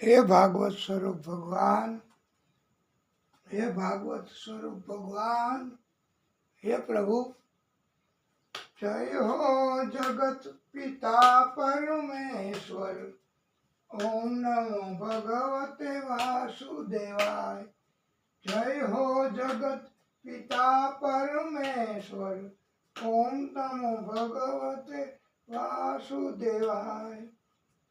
हे भागवत स्वरूप भगवान, हे भागवत स्वरूप भगवान, हे प्रभु जय हो जगत पिता परमेश्वर। ओम नमो भगवते वासुदेवाय। जय हो जगत पिता परमेश्वर। ओम नमो भगवते वासुदेवाय।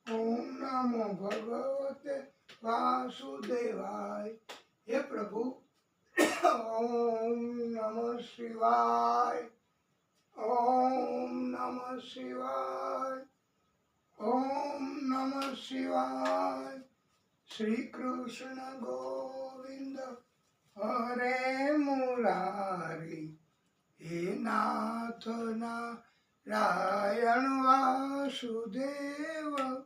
ओम नमो भगवते वासुदेवाय। हे प्रभु ओम नमः शिवाय। ओम नमः शिवाय। ओम नमः शिवाय। श्री कृष्ण गोविंद हरे मुरारी। हे नाथ नारायण वासुदेव।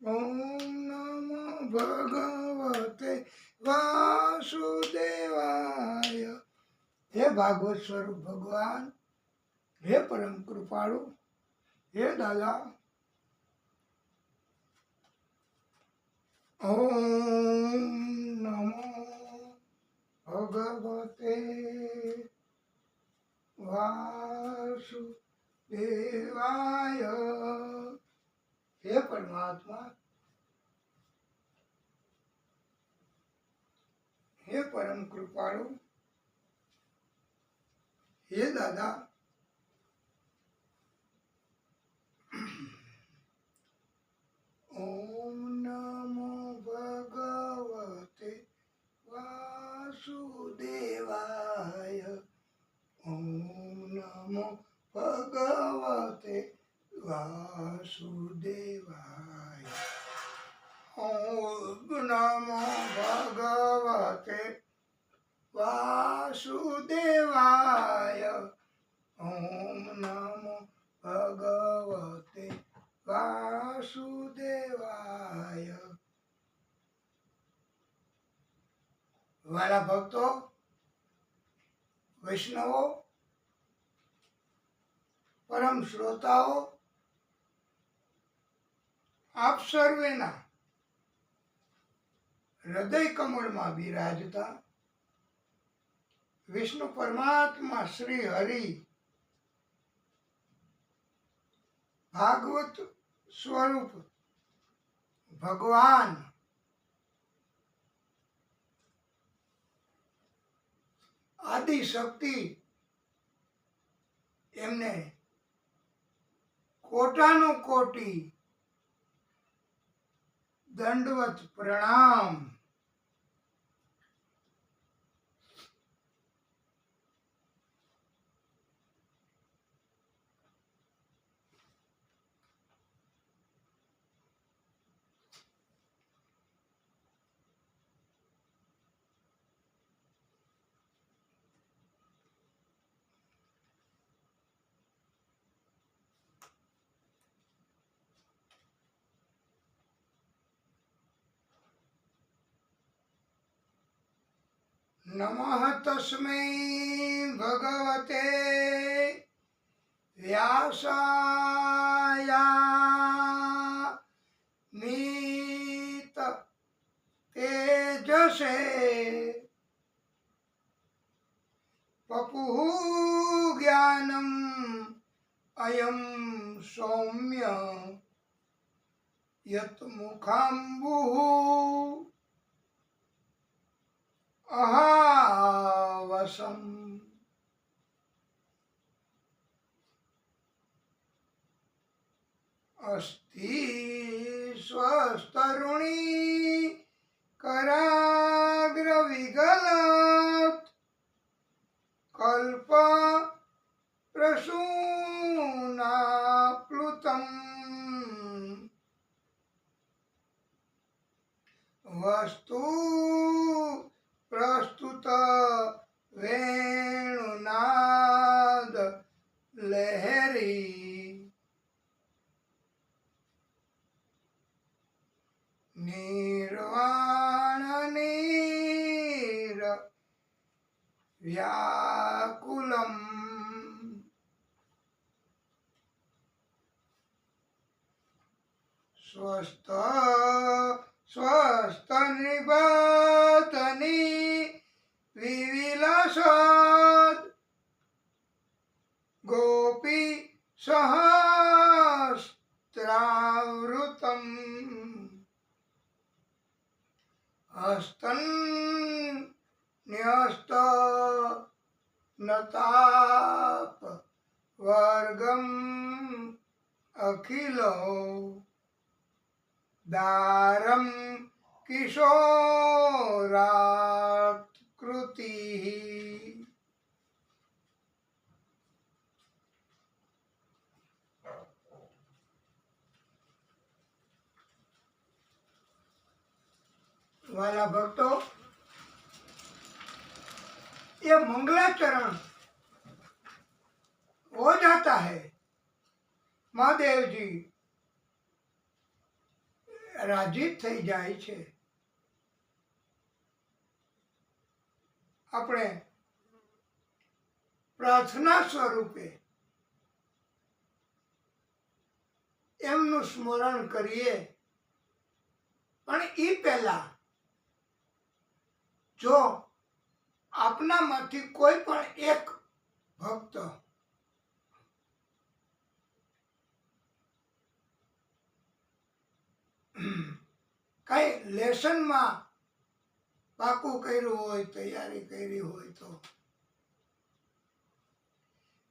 ओम नमो भगवते वासुदेवाय। हे भागवत स्वरूप भगवान, हे परम कृपाळु, हे दादा। ओम नमो भगवते वासुदेवाय। हे परमात्मा, हे परम कृपाळु, हे दादा। ओम नमो भगवते वासुदेवाय। ओम नमो भगवते वासुदेवाय। ओम नमो भगवते वासुदेवाय। ओम नमो भगवते वासुदेवाय। वाला भक्तो, वैष्णवो, परम श्रोताओ, आप सर्वेना हृदय कमळમાં બિરાજતા વિષ્ણુ પરમાત્મા શ્રી હરિ ભાગવત સ્વરૂપ ભગવાન આદિ શક્તિ એમને કોટાનો કોટી દંડવત પ્રણામ। नमः तस्मै भगवते व्यासाय मीत तेजसे पपुः ज्ञानम् अयं सौम्य यत् मुखाम्बुः अहावसम्। अस्ति स्वस्तरुणी कराग्रविगलात् कल्प प्रसूनाप्लुतम्। वस्तु प्रस्तुत वेणुनाद लहरी। निर्वाण नीर व्याकुलम्। स्वस्थ स्वस्थ હસ્તન ન્યસ્ત નતાપ વર્ગમ અખિલો દારમ કિશોરાત કૃતિ. वाला भक्तों, ये मंगलाचरण हो जाता है. महादेव जी राजी થઈ જાય છે. આપણે પ્રાર્થના સ્વરૂપે એમનું સ્મરણ કરીએ, પણ એ પહેલા જો આપનામાંથી કોઈ પણ એક ભક્ત કઈ લેસનમાં પાકું કર્યું હોય, તૈયારી કરી હોય તો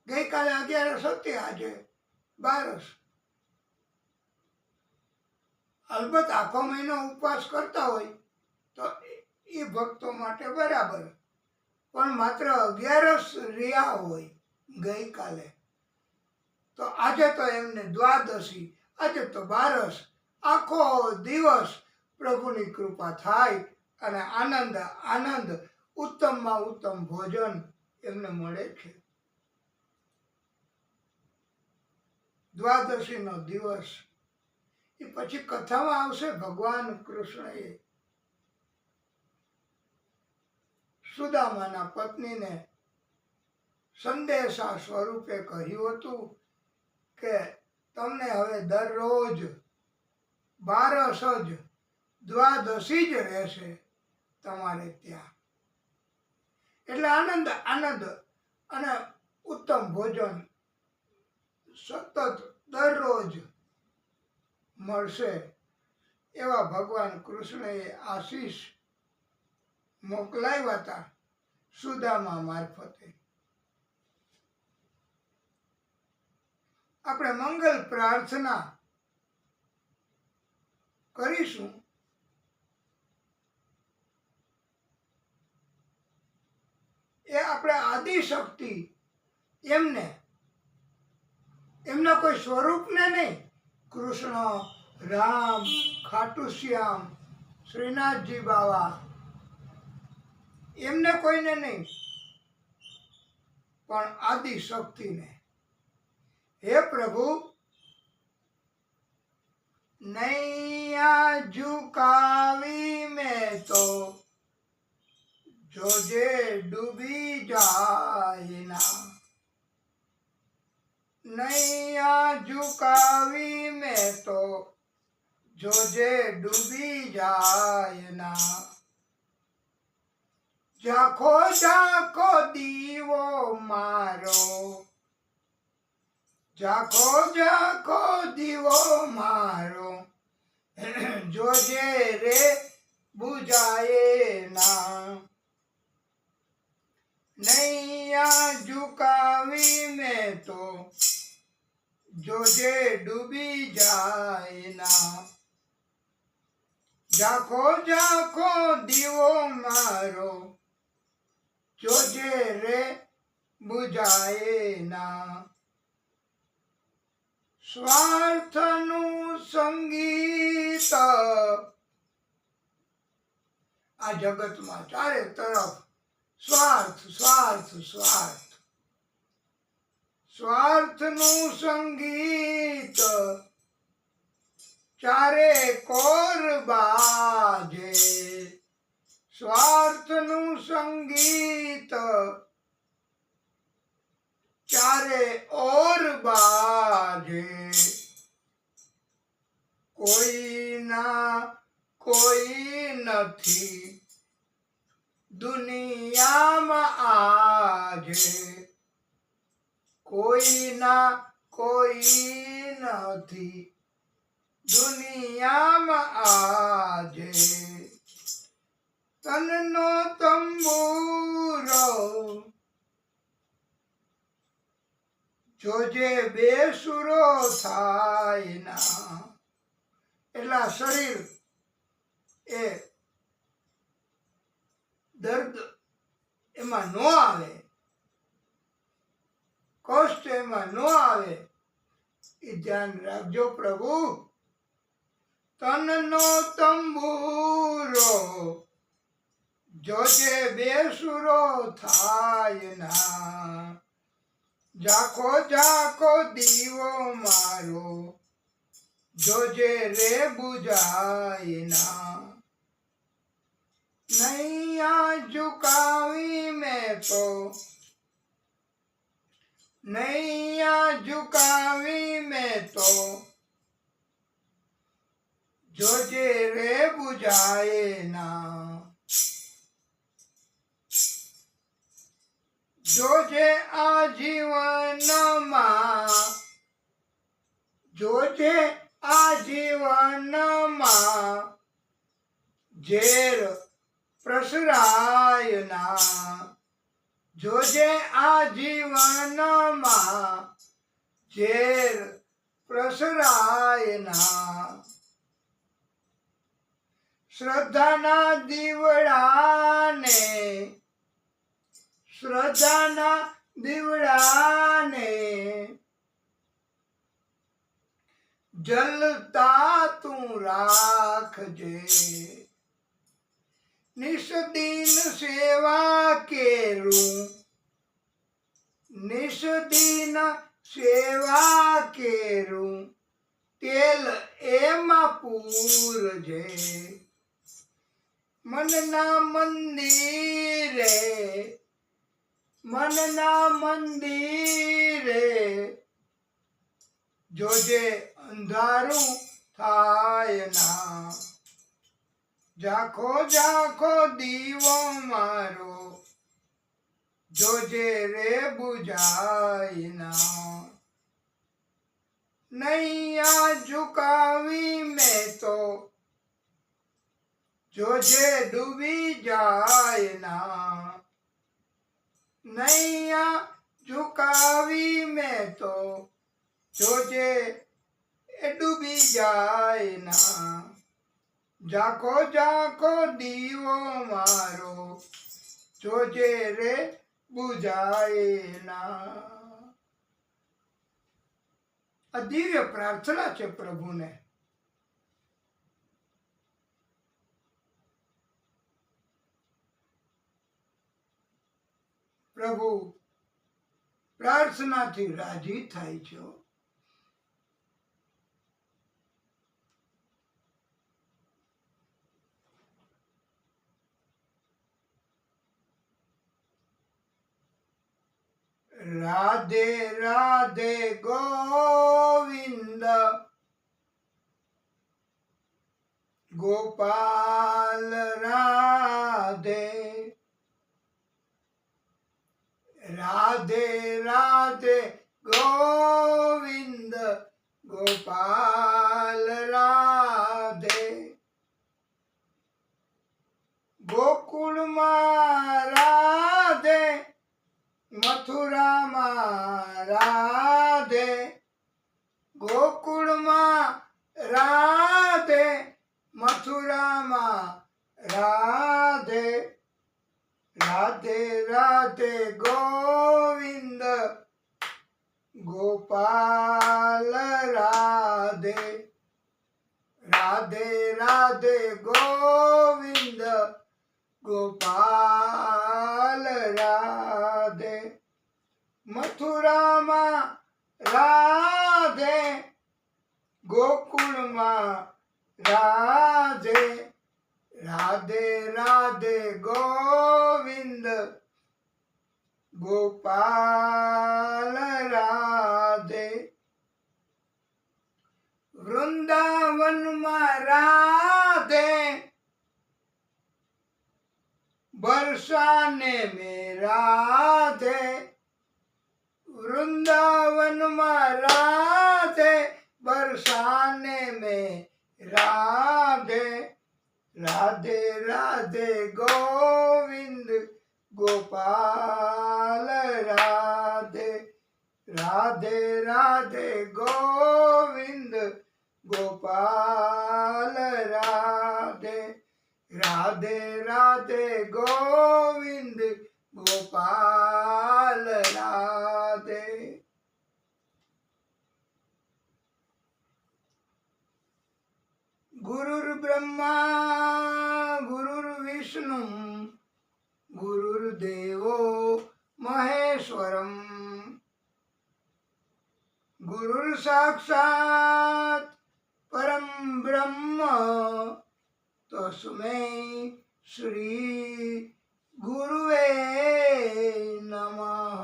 ગઈકાલે 11 હતી, આજે 12. અલબત્ત આખો મહિનો ઉપવાસ કરતા હોય તો એ ભક્તો માટે બરાબર, પણ માત્ર 11 રહ્યા હોય ગઈકાલે તો આજે તો એમને દ્વાદશી, આજે તો 12, આખો દિવસ પ્રભુની કૃપા થાય અને આનંદ આનંદ ઉત્તમમાં ઉત્તમ ભોજન એમને મળે છે. દ્વાદશીનો દિવસ એ પછી કથામાં આવશે. ભગવાન કૃષ્ણએ સુદામાના પત્નીને સંદેશા સ્વરૂપે કહ્યું હતું કે તમને હવે દરરોજ 12 જ દ્વાદશી જ રહેશે તમારે ત્યાં. એટલે આનંદ આનંદ અને ઉત્તમ ભોજન સતત દરરોજ મળશે એવા ભગવાન કૃષ્ણએ આશીષ મોકલાવ્યા હતા સુદામા મારફતે. આપણે મંગલ પ્રાર્થના કરીશું. એ આપણે આદિશક્તિ એમના કોઈ સ્વરૂપને નહીં, કૃષ્ણ, રામ, ખાટુશ્યામ, શ્રીનાથજી બાવા, એમને કોઈને નહીં, પણ આદિશક્તિને. હે પ્રભુ, નૈયા ઝુકાવી મેં તો જોજે ડૂબી જાય ના. નૈયા ઝુકાવી મેં તો જોજે ડૂબી જાય ના. ઝાંખો ઝાંખો દીવો મારો, ઝાંખો ઝાંખો દીવો મારો જોજે રે બુઝાયે ના. નૈયા ઝુકાવી મેં તો જોજે ડૂબી જાય ના. ઝાંખો ઝાંખો દીવો મારો જોજે રે બુઝાયે ના. સ્વાર્થનું સંગીત આ જગતમાં ચારે તરફ સ્વાર્થ સ્વાર્થ સ્વાર્થ. સ્વાર્થનું સંગીત ચારે કોર બાજે. સ્વાર્થનું સંગીત ચારે ઓર બાજે. કોઈના કોઈ નથી દુનિયામાં આજે. કોઈના કોઈ નથી દુનિયામાં આજે તનનો તંબુરો જોજે બેસુરો થાય ના. એટલે શરીર એ દર્દ એમાં ન આવે, કષ્ટ એમાં ન આવે, એ ધ્યાન રાખજો પ્રભુ. તનનો તંબુરો જોજે બેસુરો થાય ના. ઝાખો ઝાખો દીવો મારો જોજે રે બુઝાય ના. નૈયા ઝુકાવી મેં તો, નૈયા ઝુકાવી મેં તો જોજે રે બુઝાય ના. જોજે આ જીવનમાં, જોજે આ જીવનમાં ઝેર પ્રસરાય ના. જોજે આ જીવનમાં ઝેર પ્રસરાય ના. શ્રદ્ધાના દીવડાને, શ્રદ્ધાના દીવડાને જલતા તું રાખજે. નિષદિન સેવા કેરું, નિષદિન સેવા કેરું તેલ એમાં પૂરજે. મનના મંદિરે, મનના મંદિરે જોજે અંધારું થાય ના. ઝાખો ઝાખો દીવો મારો જોજે રે બુઝાય ના. નૈયા ઝુકાવી મેં તો જોજે ડૂબી જાય ના. નૈયા ઝુકાવી મેં તો જોજે એ ડૂબી જાય ના. ઝાખો ઝાખો દીવો મારો જોજે રે બુઝાય ના. આ દિવ્ય પ્રાર્થના છે પ્રભુને. પ્રભુ પ્રાર્થનાથી રાજી થાય છે. રાધે રાધે ગોવિંદ ગોપાલ રાધે. રાધે રાધે ગોવિંદ ગોપાલ રાધે. ગોકુળમાં રાધે, મથુરામાં રાધે. ગોકુળમાં રાધે, મથુરામાં રાધે. રાધે રાધે ગોવિંદ ગોપાલ રાધે. રાધે રાધે ગોવિંદ ગોપાલ રાધે. મથુરામાં રાધે, ગોકુળમાં રાધે. રાધે રાધે ગોવિંદ ગોપાલ રાધે. વૃંદાવનમાં રાધે, બરસાને में राधे. वृंदावन में राधे, बरसाने में राधे राधे राधे गोविंद गोपाल राधे राधे राधे गोविंद गोपाल राधे राधे राधे गोविंद गोपाल राधे। गुरुर्ब्रह्मा गुरुर्विष्णु गुरुर्देवो महेश्वरम गुरुर्साक्षात् परम ब्रह्म तस्मै श्री गुरुवे नमः।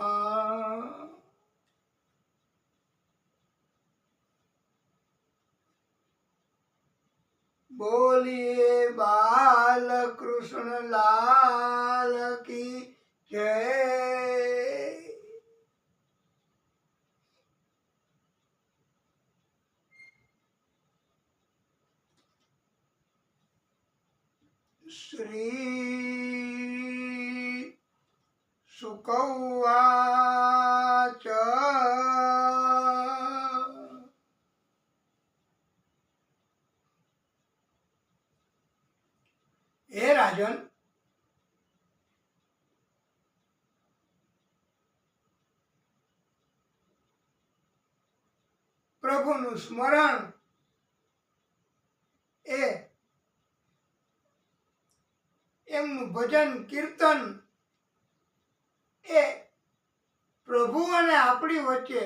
बोलिए बाल कृष्ण लाल की जय। श्री शुक उवाच हे राजन, પ્રભુનું સ્મરણ એ એમનું ભજન કીર્તન એ પ્રભુ અને આપણી વચ્ચે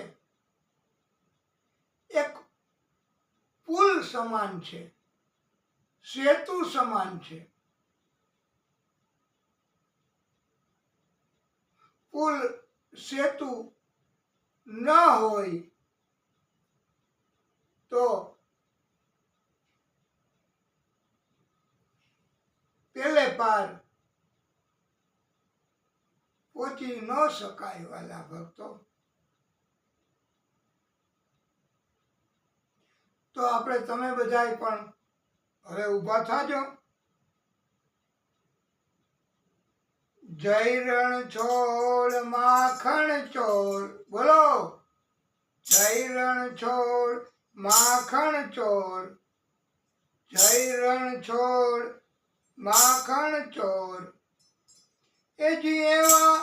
એક પુલ સમાન છે, સેતુ સમાન છે। પુલ સેતુ ન હોય તો પેલે પાર પહોંચી ન શકાય વાલા ભક્તો। તો આપણે તમે બધાય પણ હવે ઊભા થાજો। જય રણ છોડ માખણ ચોર, બોલો જય રણ છોડ માખણ ચોર, જય રણ છોડ માખણ ચોર। એ જી એવા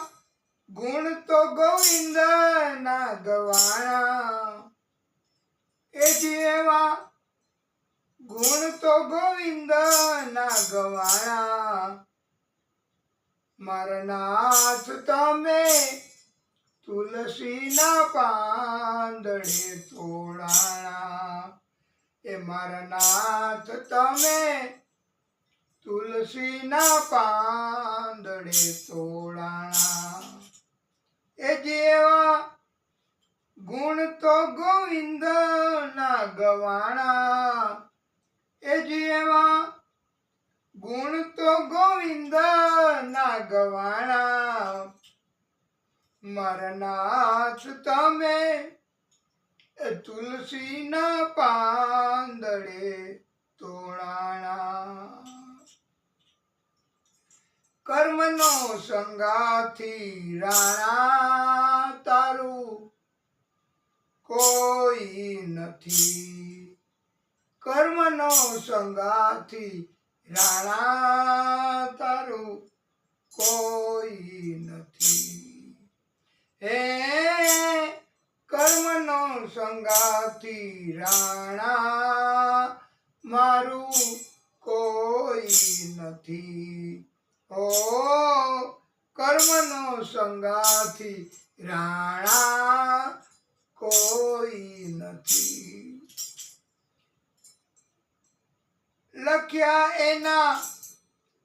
ગુણ તો ગોવિંદ ના ગવાણા, એ જી એવા ગુણ તો ગોવિંદ ના ગવાણા। મારા નાથ તમે તુલસી ના પાંદડે તોડાણા, એ મારા નાથ તમે તુલસી ના પાંદડે તોડાણા। એ જેવા ગુણ તો ગોવિંદ ના ગવાણા, એ જેવા ગુણ તો ગોવિંદ ના ગવાણા। મારા નાથ તમે તુલસી ના પાંદડે તોડાણા। કર્મનો સંગાથી રાણા તારું કોઈ નથી, કર્મનો સંગાથી રાણા તારું કોઈ નથી। હે કર્મનો સંગાથી રાણા મારું કોઈ નથી। ઓ કર્મનો સંગાથી રાણા કોઈ નથી। લખ્યા એના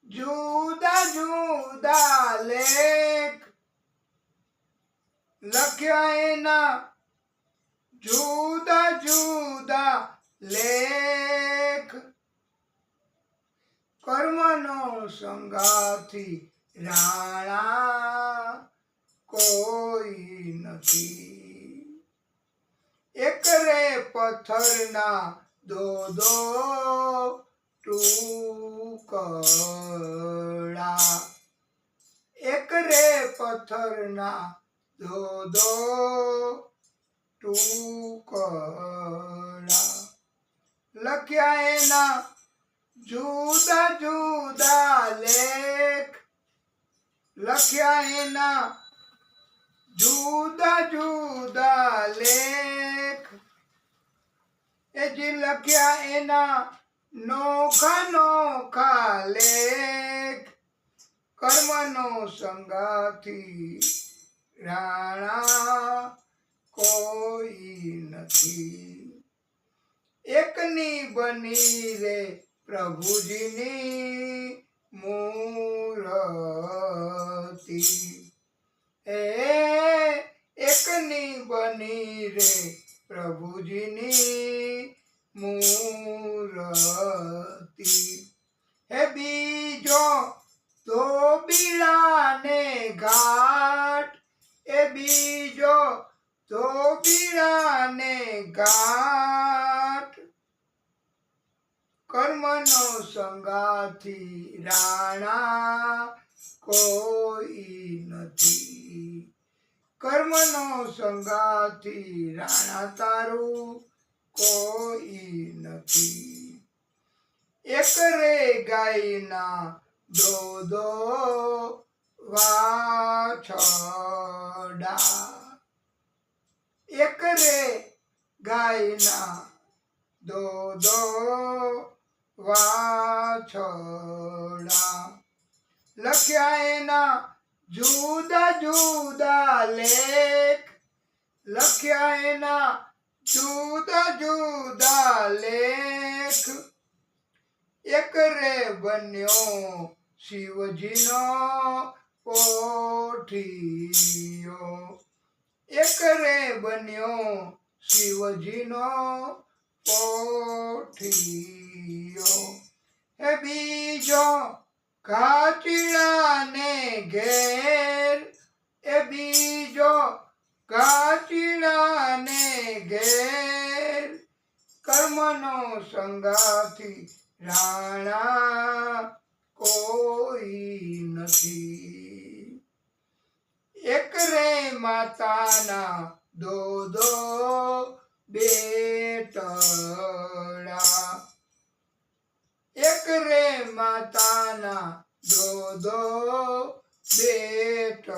જુદા જુદા લેખ, લખ્યા એના જુદા જુદા લેખ। કર્મનો સંગાથી રાણા કોઈ નથી। એક રે પથ્થરના દો ટુકડા, એક રે પથ્થરના દો ટુકડા, લખ્યા એના જુદા જુદા લેખ, લખ્યા એના જુદા જુદા લેખ, એ જે લખ્યા એના નોખા નોખા લેખ, કર્મનો સંગાથી રાણા કોઈ નથી, એકની બની રે પ્રભુજીની મૂર્તિ, એકની બની રે પ્રભુજીની મૂર્તિ, હે બીજો ધોબીડાને ઘાટ, એ બીજો ધોબીડાને ઘાટ, કર્મનો સંગાથી રાણા કોઈ નથી, કર્મનો સંગાથી રાણા તારું કોઈ નથી, એક રે ગાયના દો વાછડા, એક રે ગાયના દો વાછડા, લખ્યા એના જુદા જુદા લેખ, લખ્યા એના જુદા જુદા લેખ, એક રે બન્યો શિવજીનો પોઠિયો, એક રે બન્યો શિવજીનો પોઠિયો, હે બીજો કાચીડાને ઘેર, એ બીજો કાચીડાને ઘેર, કર્મનો સંગાથી રાણા કોઈ નથી, એક રે માતાના દો બેટડા, એક રે માતાના દો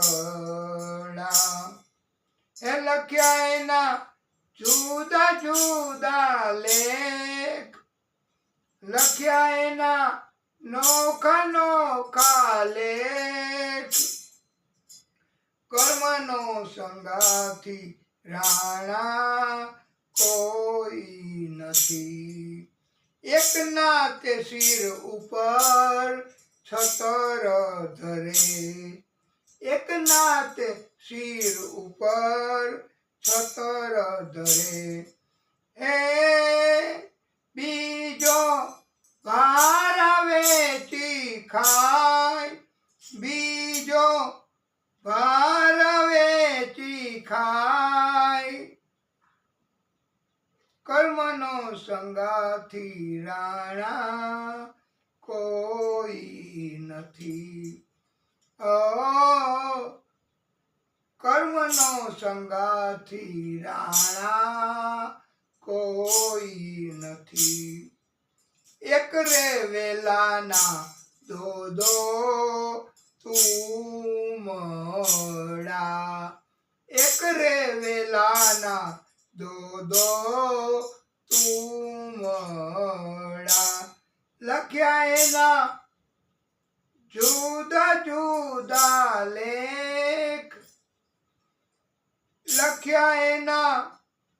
બેટડા, હે લખ્યા એના જુદા જુદા લેખ, લખ્યા એના નોખા નોખા લેખ, કર્મનો સંગાથી રાણા કોઈ નથી, એકના તે શિર ઉપર છતર ધરે, એકના તે શિર ઉપર છતર ધરે, હે બીજો ભાર વેચી ખાય, બીજો ભાર વેચી ખાય, કર્મનો સંગાથી રાણા કોઈ નથી, કર્મનો સંગાથી રાણા કોઈ નથી, એક રે વેલાના દો તુમડા, એક રે વેલાના દો તુમડા, લખ્યા એના જુદા જુદા લેખ, લખ્યા એના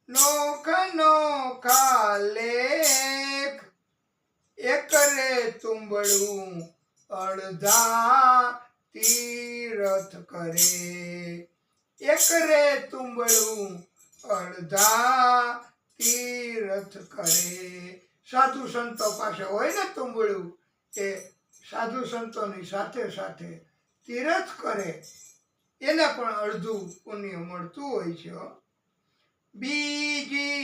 નોખા નોખા લેખ, એક રે તુંબડું અડધા તીરથ કરે, એક રે તુંબડું અડધા તીરથ કરે, સાધુ સંતો પાસે હોય ને તુંબડું, એ સાધુ સંતોની સાથે સાથે તીરથ કરે, એને પણ અડધું પુણ્ય મળતું હોય છે, બીજી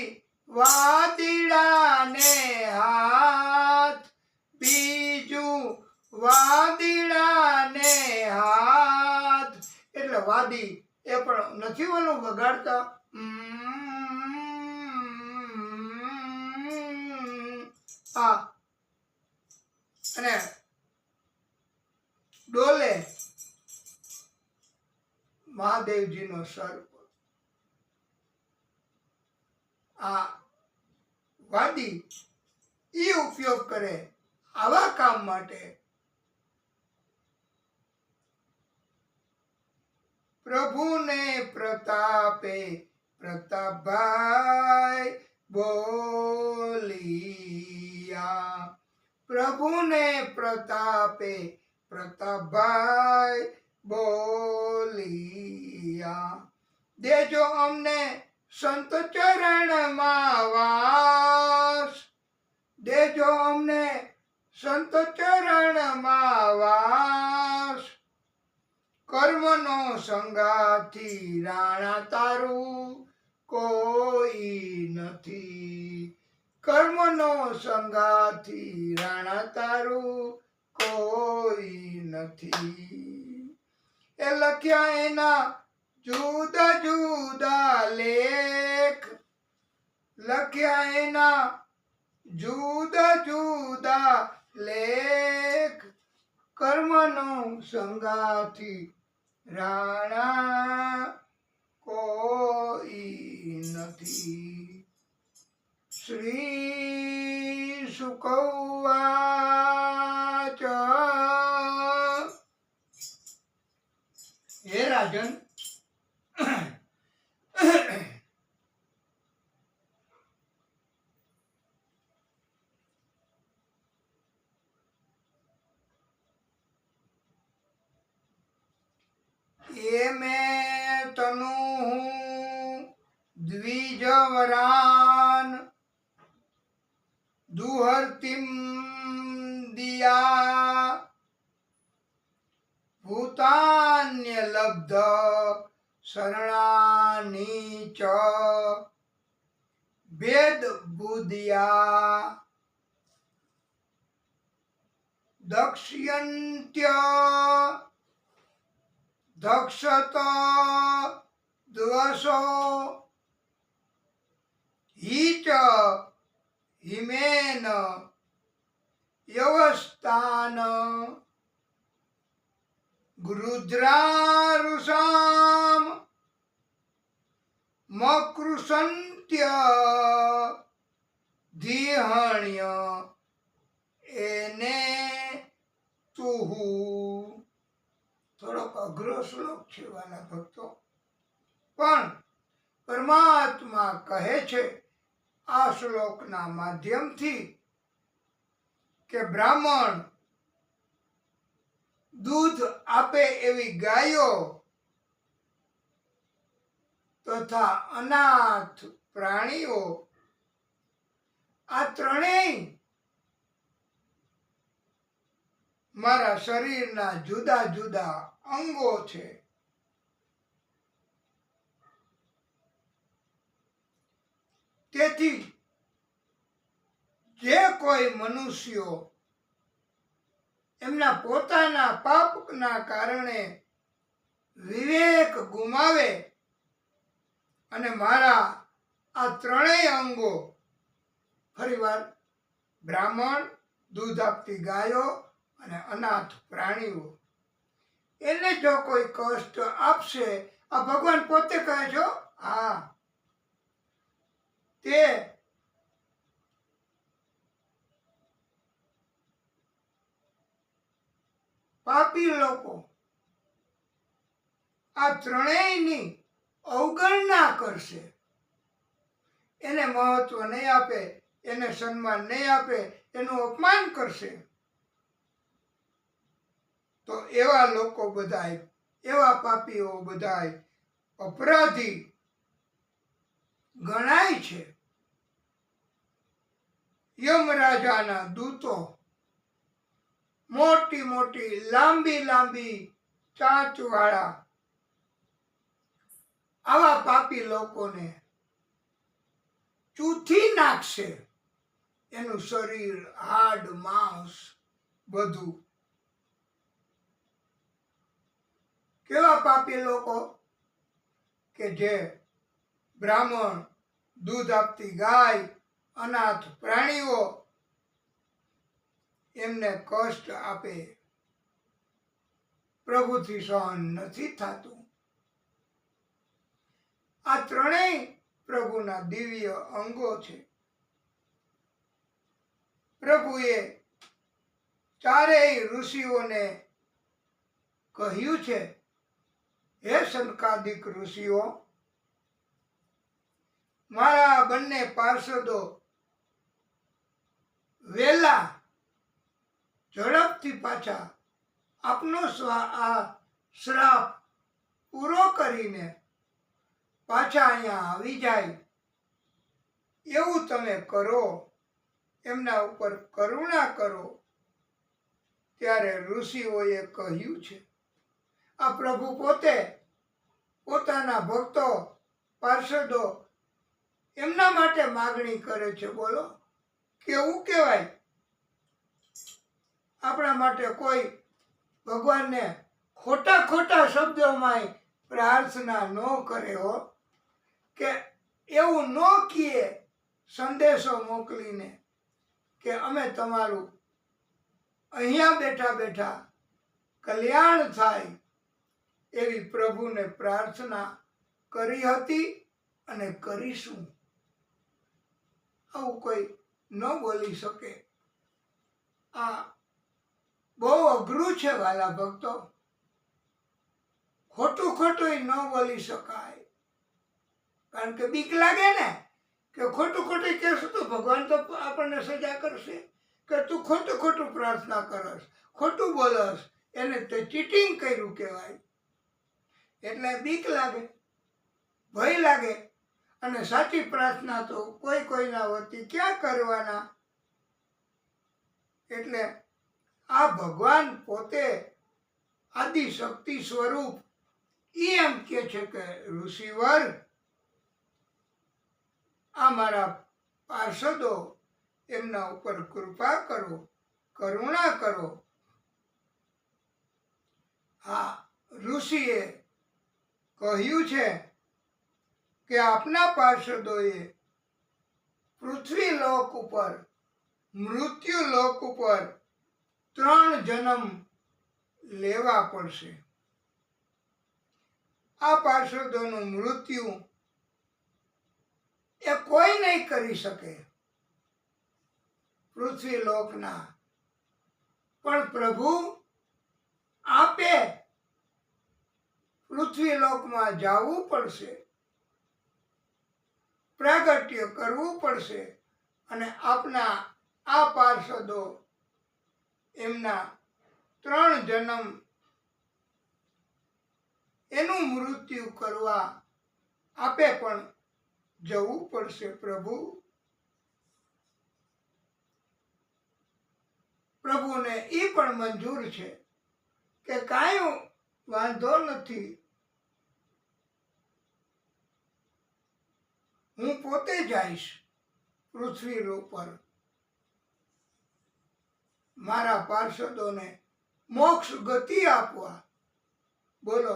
વાદીડાને હાથ, બીજું વાદીડાને હાથ. એટલે વાદી એ પણ નથી ઓલું વગાડતા, આ અને ડોલે મહાદેવજીનો સર્પ. આ વાદી ઈ ઉપયોગ કરે આવા કામ માટે. પ્રભુને પ્રતાપે પ્રતાપભાઈ બોલિયા, પ્રભુને પ્રતાપે પ્રતાપભાઈ બોલિયા. દેજો અમને સંત ચરણમાં વાસ, દેજો અમને સંત ચરણમાં વાસ. કર્મનો સંગાથી રાણા તારું કોઈ નથી, કર્મનો સંગાથી રાણા તારું કોઈ નથી. એ લખ્યા એના જુદા જુદા લેખ, લખ્યા એના જુદા જુદા લેખ. કર્મનો સંગાથી રાણા કોઈ નથી. શ્રી શુક ઉવાચ. હે રાજન, એ મેં તનુ હું દ્વિજવરાન, દુહર્તિમ દિયા ભૂતાન્ય લબ્ધ શરણાની ચ ભેદ બુદ્ધિયા. દક્ષ્યંત્ય દક્ષત દ્વસો હિચ હિમેન યવસ્તાન. ગૃધ્રારુષામ મકૃષંત્ય ધીહણ્ય એને તુહુ. થોડોક અઘરો શ્લોક છે વાલા ભક્તો, પણ પરમાત્મા કહે છે આ શ્લોકના માધ્યમથી કે બ્રાહ્મણ દૂધ આપે એવી ગાયો તથા અનાથ પ્રાણીઓ, આ ત્રણેય મારા શરીરના જુદા જુદા અંગો છે. તેથી જે કોઈ મનુષ્યો એમના પોતાના પાપના કારણે વિવેક ગુમાવે અને મારા આ ત્રણેય અંગો, ફરીવાર બ્રાહ્મણ, દૂધ આપતી ગાયો અને અનાથ પ્રાણીઓ, એને જો કોઈ કષ્ટ આપશે, આ ભગવાન પોતે કહે છો, હા, તે પાપી લોકો આ ત્રણેયની અવગણના કરશે, એને મહત્વ નહીં આપે, એને સન્માન નહીં આપે, એનું અપમાન કરશે. તો એવા લોકો બધાય, એવા પાપીઓ બધાય અપરાધી ગણાય છે. યમરાજાના દૂતો મોટી મોટી લાંબી લાંબી ચાંચવાળા આવા પાપી લોકોને ચૂથી નાખશે એનું શરીર, હાડ, માંસ બધું. કેવા પાપી લોકો કે જે બ્રાહ્મણ, દૂધ આપતી ગાય, અનાથ પ્રાણીઓ એમને કષ્ટ આપે, પ્રભુથી સહન નથી થતું. આ ત્રણેય પ્રભુના દિવ્ય અંગો છે. પ્રભુએ ચારેય ઋષિઓને કહ્યું છે, હે સનકાદિક ઋષિઓ, મારા બંને પાર્ષદો વેલા ઝડપથી પાછા આપનો આ શ્રાપ પૂરો કરીને પાછા અહીંયા આવી જાય એવું તમે કરો, એમના ઉપર કરુણા કરો. ત્યારે ઋષિઓએ કહ્યું છે, આ પ્રભુ પોતે પોતાના ભક્તો, પાર્ષદો એમના માટે માગણી કરે છે. બોલો કેવું કહેવાય? આપણા માટે કોઈ ભગવાનને ખોટા ખોટા શબ્દોમાં પ્રાર્થના ન કરે હો, કે એવું ન કીએ સંદેશો મોકલીને કે અમે તમારું અહીંયા બેઠા બેઠા કલ્યાણ થાય એવી પ્રભુને પ્રાર્થના કરી હતી અને કરીશું. આવું કોઈ ન બોલી શકે. આ બહુ અઘરું છે વાલા ભક્તો. ખોટું ખોટું ન બોલી શકાય, કારણ કે બીક લાગે ને કે ખોટું ખોટું કહેશું તો ભગવાન તો આપણને સજા કરશે કે તું ખોટું ખોટું પ્રાર્થના કરસ, ખોટું બોલસ, એને તે ચીટિંગ કર્યું કહેવાય. એટલે બીક લાગે, ભય લાગે. અને સાચી પ્રાર્થના તો કોઈ કોઈના વતી ક્યાં કરવાના. એટલે આ ભગવાન પોતે આદિ શક્તિ સ્વરૂપ એમ કે છે કે ઋષિવર, આ મારા પાર્ષદો એમના ઉપર કૃપા કરો, કરુણા કરો. હા, ઋષિએ કહ્યું છે કે આપના પાર્ષદોએ પૃથ્વી લોક ઉપર, મૃત્યુ લોક ઉપર 3 જન્મ લેવા પડશે. આ પાર્ષદોનું મૃત્યુ એ કોઈ નહીં કરી શકે પૃથ્વી લોકના, પણ પ્રભુ આપે પૃથ્વી લોકમાં જવું પડશે, પ્રાગટ્ય કરવું પડશે. અને આપના આ પાર્ષદો એમના 3 જન્મ એનું મૃત્યુ કરવા આપે પણ જવું પડશે. પ્રભુને એ પણ મંજૂર છે કે કાંઈ વાંધો નથી, હું પોતે જઈશ પૃથ્વી ઉપર મારા પાર્ષદોને મોક્ષ ગતિ આપવા. બોલો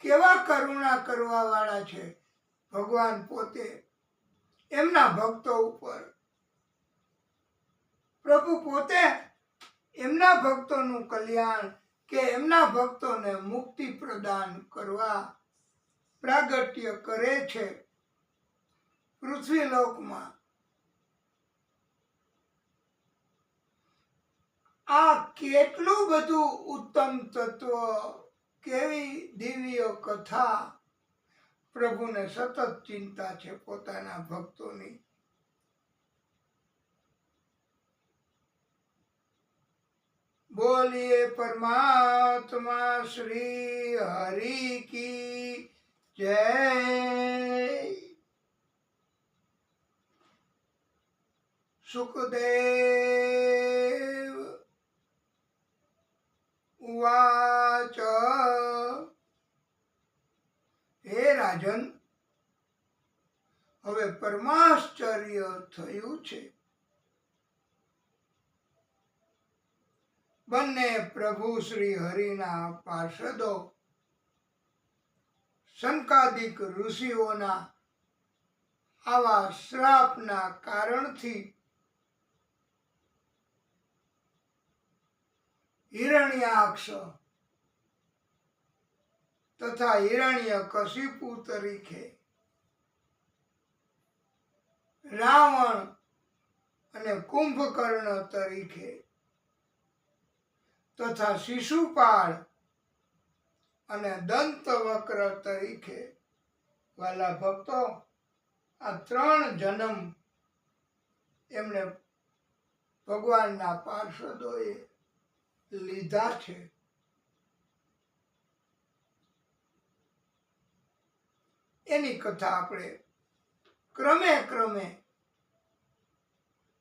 કેવા કરુણા કરવા વાળા છે ભગવાન પોતે એમના ભક્તો ઉપર. પ્રભુ પોતે એમના ભક્તોનું કલ્યાણ કે એમના ભક્તોને મુક્તિ પ્રદાન કરવા પ્રાગટ્ય કરે છે પૃથ્વી લોકમાં. આ કેટલું બધું ઉત્તમ તત્વ, કેવી દિવ્ય કથા. પ્રભુને સતત ચિંતા છે પોતાના ભક્તોની. બોલીએ પરમાત્મા શ્રી હરિ કી જય. સુખદેવ ઉવાચ, હે રાજન, હવે બંને પ્રભુ શ્રી હરિના પાર્ષદો શંકાદિક ઋષિઓના આવા શ્રાપના કારણથી હિરણ્યાક્ષ તથા હિરણ્યકશિપુ તરીકે રાવણ અને કુંભકર્ણ તરીકે તથા શિશુપાળ અને દંતવક્ર તરીકે વાલા ભક્તો આ 3 જન્મ એમણે ભગવાનના પાર્ષદોએ લીધા છે. એની કથા આપણે ક્રમે ક્રમે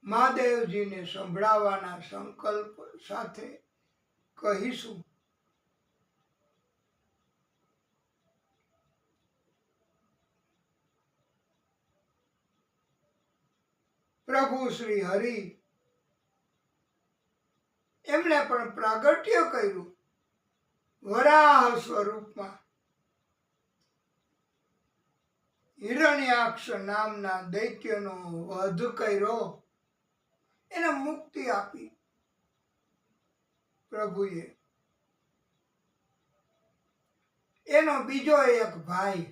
મહાદેવજીને સંભળાવવાના સંકલ્પ સાથે કહીશું. પ્રભુ શ્રી હરિ એમણે પણ પ્રાગટ્ય કર્યું વરાહ સ્વરૂપમાં. હિરણ્યાક્ષ નામના દૈત્યનો વધ કર્યો, એને મુક્તિ આપી પ્રભુએ. એનો બીજો એક ભાઈ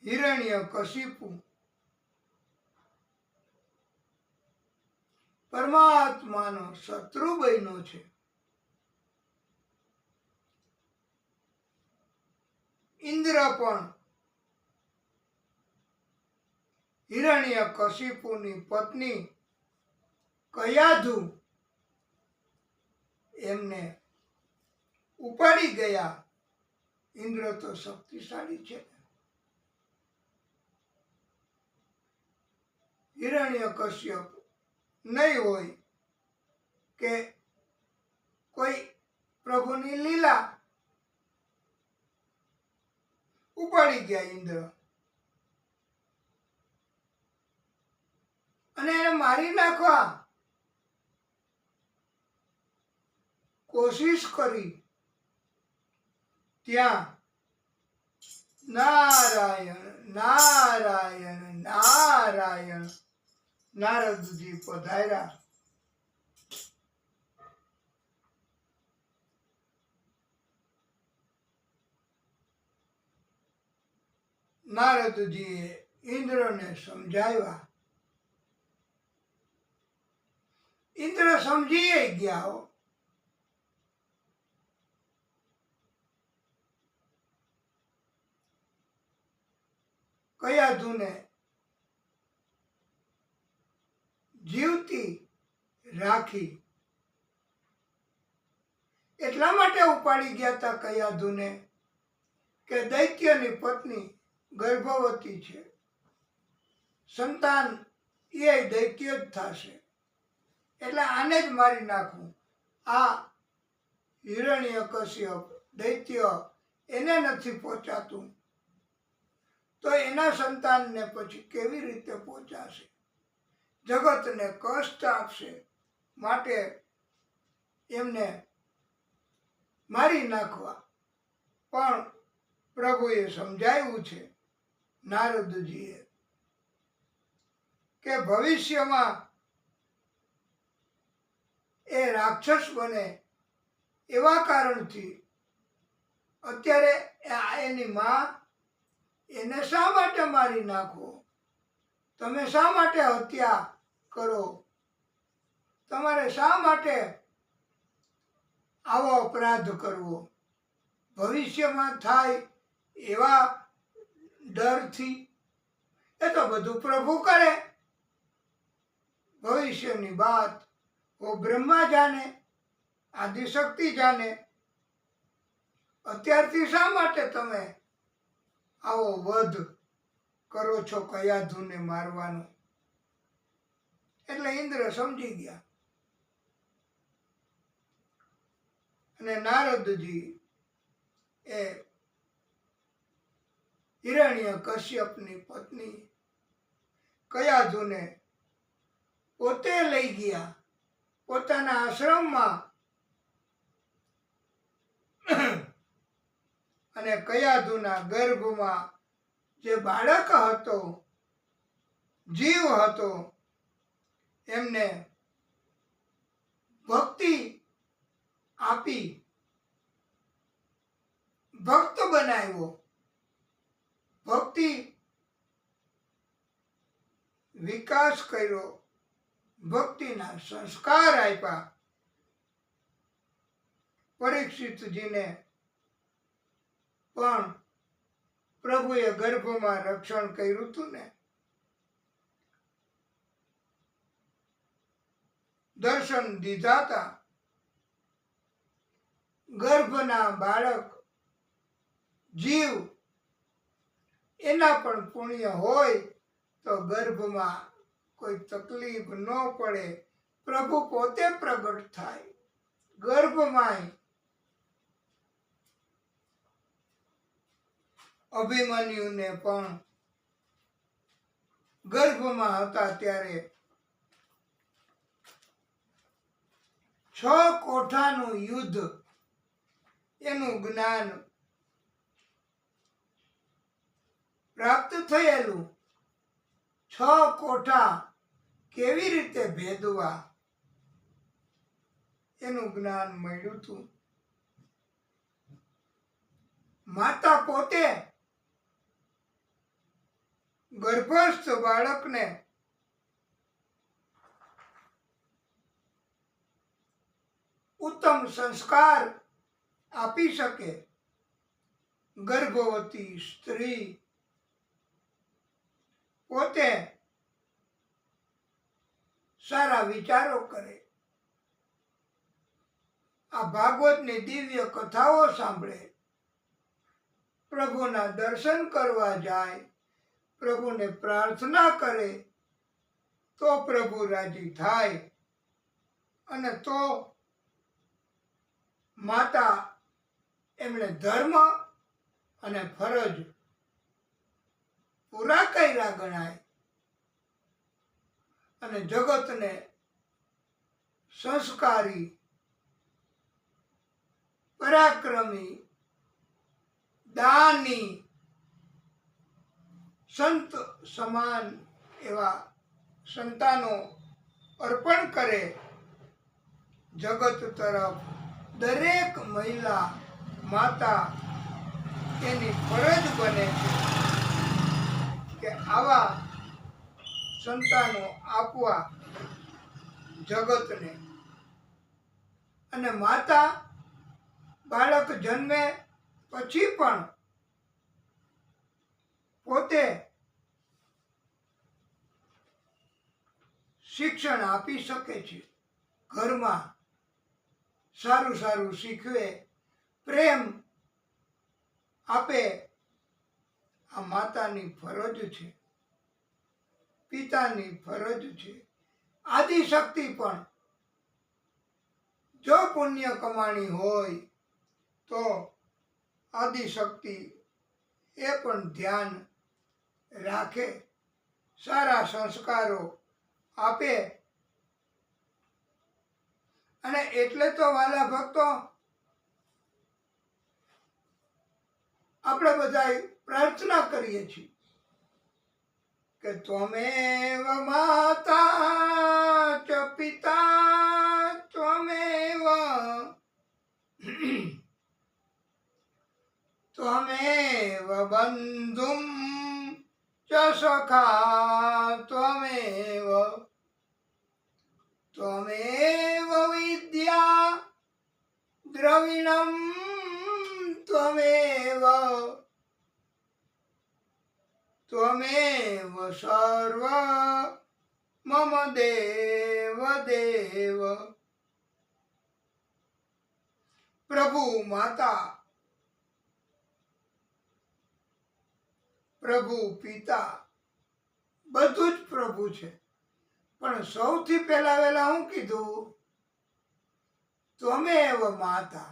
હિરણ્યકશિપુ પરમાત્માનો શત્રુ બન્યો છે. ઇન્દ્ર પણ હિરણ્યકશિપુની પત્ની કયાધુ એમને ઉપાડી ગયા. ઇન્દ્ર તો શક્તિશાળી છે. હિરણ્યકશ્યપ નહીં હોય કે કોઈ પ્રભુની લીલા, ઉપાડી ગયા ઇન્દ્ર અને એને મારી નાખવા કોશિશ કરી. ત્યાં નારાયણ નારાયણ નારાયણ નારદજી પધાર્યા. નારદજીએ ઇન્દ્રને સમજાવ્યા. ઇન્દ્ર સમજી ગયા હો. કયાધુને જીવતી રાખી એટલા માટે ઉપાડી ગયા હતા કયાધુને કે દૈત્યની પત્ની ગર્ભવતી છે, સંતાન એ દૈત્ય જ થશે, એટલે આને જ મારી નાખવું. આ હિરણ્યકશ્યપ દૈત્ય એને નથી પહોંચાતું તો એના સંતાનને પછી કેવી રીતે પહોંચાશે? જગતને કષ્ટ આપશે, માટે એમને મારી નાખવા. પણ પ્રભુએ સમજાવ્યું છે નારદજીએ કે ભવિષ્યમાં એ રાક્ષસ બને એવા કારણથી અત્યારે એની માં એને શા માટે મારી નાખો? તમે શા માટે હત્યા કરો? તમારે શા માટે આવો અપરાધ કરવો? ભવિષ્યમાં થાય એવા ડરથી. એ તો બધું પ્રભુ કરે. ભવિષ્યની વાત वो બ્રહ્મા જાને, આદિશક્તિ જાને. અત્યારથી શા માટે તમે આવો વધ કરો છો કયાધુને મારવાનો? એટલે ઇન્દ્ર સમજી ગયા અને નારદજી એ હિરણ્યકશ્યપની પત્ની કયાધુને પોતે લઈ ગયા, પોતાના આશ્રમમાં અને કયાધુના ગર્ભમાં જે બાળક હતો, જીવ હતો, એમને ભક્તિ આપી, ભક્ત બનાવ્યો, ભક્તિ વિકાસ કર્યો, ભક્તિના સંસ્કાર આપ્યા. પરીક્ષિતજીને પણ પ્રભુએ ગર્ભમાં રક્ષણ કર્યું હતું ને. દર્શન દીધા હતા. ગર્ભના બાળક, જીવ, એના પણ પુણ્ય હોય તો ગર્ભમાં કોઈ તકલીફ ન પડે. પ્રભુ પોતે પ્રગટ થાય ગર્ભમાં. અભિમન્યુને પણ ગર્ભમાં હતા ત્યારે 6 કોઠાનું યુદ્ધ, એનું જ્ઞાન પ્રાપ્ત થયેલું. 6 કોઠા કેવી રીતે ભેદવા, એનું જ્ઞાન મળ્યું હતું. માતા પોતે ગર્ભસ્થ બાળકને ઉત્તમ સંસ્કાર આપી શકે. ગર્ભવતી સ્ત્રી પોતે સારા વિચારો કરે, આ ભાગવતની દિવ્ય કથાઓ સાંભળે, પ્રભુના દર્શન કરવા જાય, પ્રભુને પ્રાર્થના કરે તો પ્રભુ રાજી થાય. અને તો માતા એમણે ધર્મ અને ફરજ પૂરા કર્યા ગણાય. અને જગતને સંસ્કારી, પરાક્રમી, દાની, સંત સમાન એવા સંતાનો અર્પણ કરે. જગત તરફ દરેક મહિલા, માતા એની ફરજ બને છે કે આવા સંતાનો આપવા જગતને. અને માતા બાળક જન્મે પછી પણ પોતે શિક્ષણ આપી શકે છે. ઘરમાં સારું સારું શીખવે, પ્રેમ આપે. આ માતાની ફરજ છે, પિતાની ફરજ છે. આદિશક્તિ પણ જો પુણ્ય કમાણી હોય તો આદિશક્તિ એ પણ ધ્યાન રાખે, સારા સંસ્કારો આપે. અને એટલે તો વાલા ભક્તો આપણે બધા પ્રાર્થના કરીએ છીએ કે ત્વમેવ માતા ચ પિતા ત્વમેવ ત્વમેવ બંધુમ ચ સખા ત્વમેવ ત્વમેવ વિદ્યા દ્રવિણમ ત્વમેવ ત્વમેવ સર્વ મમ દેવ દેવ. પ્રભુ માતા, પ્રભુ પિતા, બધું જ પ્રભુ છે. પણ સૌથી પહેલા વહેલા હું કીધું? ત્વમેવ માતા.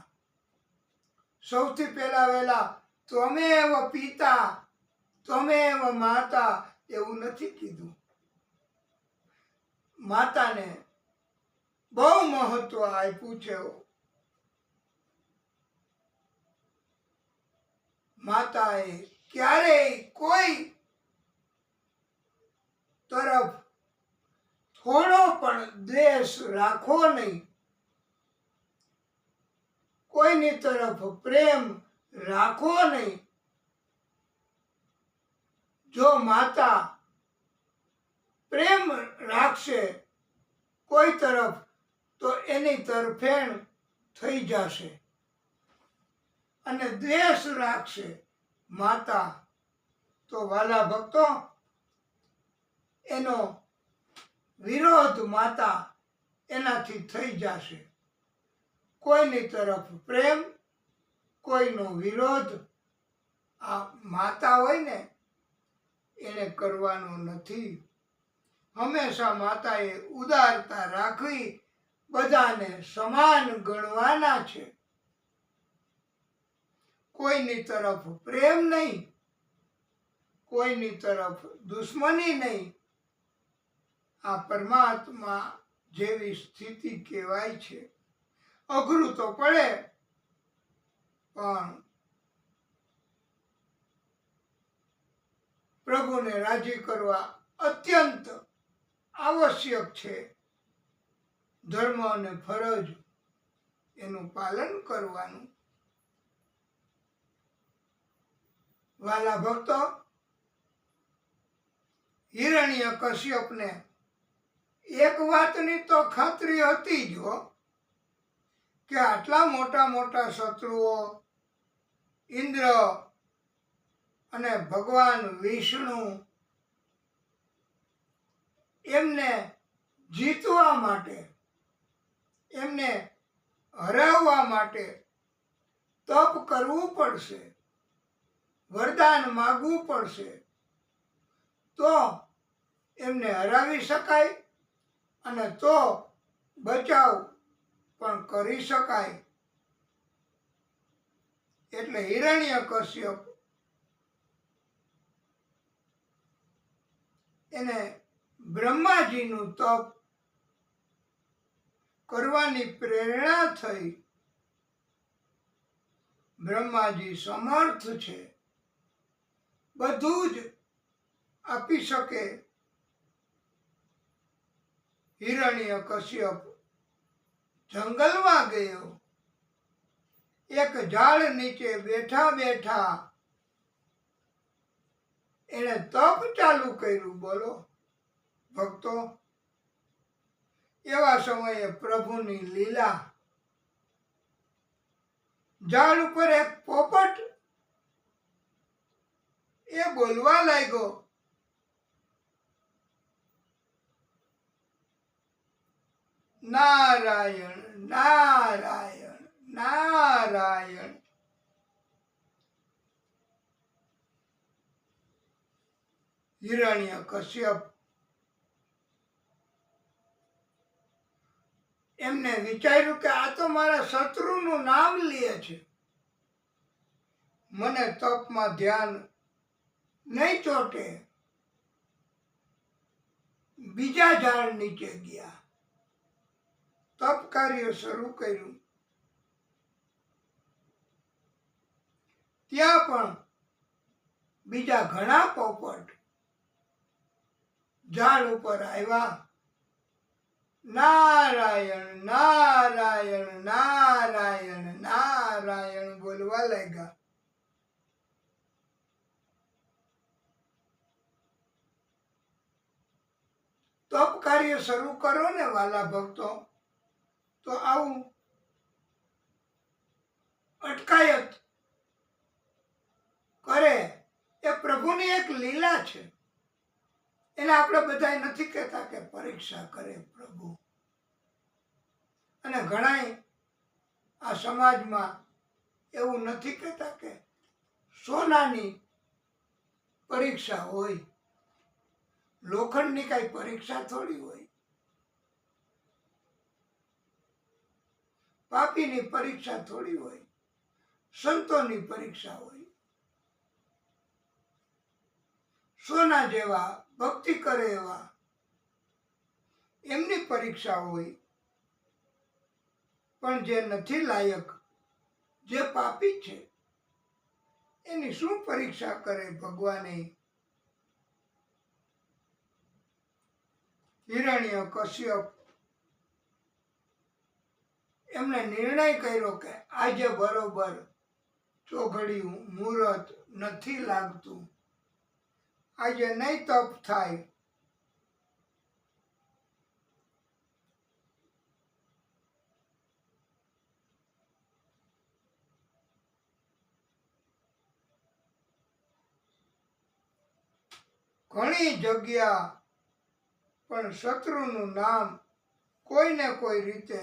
સૌથી પહેલા વહેલા ત્વમેવ પિતા, ત્વમેવ માતા એવું નથી કીધું. માતાને બહુ મહત્વ આપ્યું છે. માતાએ ક્યારેય કોઈ તરફ થોડો પણ દ્વેષ રાખવો નહીં, કોઈની તરફ પ્રેમ રાખવો નહીં. જો માતા પ્રેમ રાખશે કોઈ તરફ તો એની તરફેણ થઈ જશે, અને દ્વેષ રાખશે માતા તો વાલા ભક્તો એનો વિરોધ માતા એનાથી થઈ જશે. કોઈની તરફ પ્રેમ, કોઈનો વિરોધ આ માતા હોય ને એને કરવાનો નથી. હંમેશા માતાએ ઉદારતા રાખવી, બધાને સમાન ગણવાના છે. કોઈની તરફ પ્રેમ નહીં, કોઈની તરફ દુશ્મની નહીં. આ પરમાત્મા જેવી સ્થિતિ કહેવાય છે. અઘરું તો પડે, પણ પ્રભુને રાજી કરવા અત્યંત આવશ્યક છે. ધર્મ અને ફરજ એનું પાલન કરવાનું. વાલા ભક્તો, હિરણ્યકશ્યપને એક વાતની તો ખાતરી હતી જ હો, કે આટલા મોટા મોટા શત્રુઓ ઇન્દ્ર અને ભગવાન વિષ્ણુ એમને જીતવા માટે, એમને હરાવવા માટે તપ કરવું પડશે, વરદાન માગવું પડશે, તો એમને હરાવી શકાય અને તો બચાવ પણ કરી શકાય. એટલે હિરણ્યકશ્યપ એને બ્રહ્માજીનું તપ કરવાની પ્રેરણા થઈ. બ્રહ્માજી સમર્થ છે, બધું જ આપી શકે. હિરણ્યકશ્યપ જંગલમાં ગયો, એક ઝાડ નીચે બેઠા બેઠા એણે તપ ચાલુ કર્યું. બોલો ભક્તો, એવા સમયે પ્રભુની લીલા. ઝાડ ઉપર એક પોપટ એ બોલવા લાગ્યો, નારાયણ નારાયણ નારાયણ. હિરણ્યકશ્યપ એમને વિચાર્યું કે આ તો મારા શત્રુનું નામ લે છે, મને તપમાં ધ્યાન નહીં ચોટે. બીજા ઝાડ નીચે ગયા, તપ કાર્ય શરૂ કર્યું. ત્યાં પણ બીજા ઘણા પોપટ ઝાડ ઉપર આવ્યા. નારાયણ નારાયણ નારાયણ નારાયણ બોલવા લાગ્યા. તપ કાર્ય શરૂ કરો ને વાલા ભક્તો, તો આવું અટકાયત કરે એ પ્રભુની એક લીલા છે. એને આપણે બધા નથી કહેતા કે પરીક્ષા કરે પ્રભુ. અને ઘણાય આ સમાજમાં એવું નથી કહેતા કે સોનાની પરીક્ષા હોય. લોખંડની કઈ પરીક્ષા થોડી હોય. પાપીની પરીક્ષા થોડી હોય. સંતોની પરીક્ષા હોય. સોના જેવા ભક્તિ કરે એવા એમની પરીક્ષા હોય. પણ જે નથી લાયક, જે પાપી છે, એની શું પરીક્ષા કરે ભગવાને? હિરણ્ય કશ્યપ એમણે નિર્ણય કર્યો કે આજે બરોબર ચોઘડિયું મુહૂર્ત નથી લાગતું, આજે નહીં તપ થાય. ઘણી જગ્યા પણ શત્રુનું નામ કોઈને કોઈ રીતે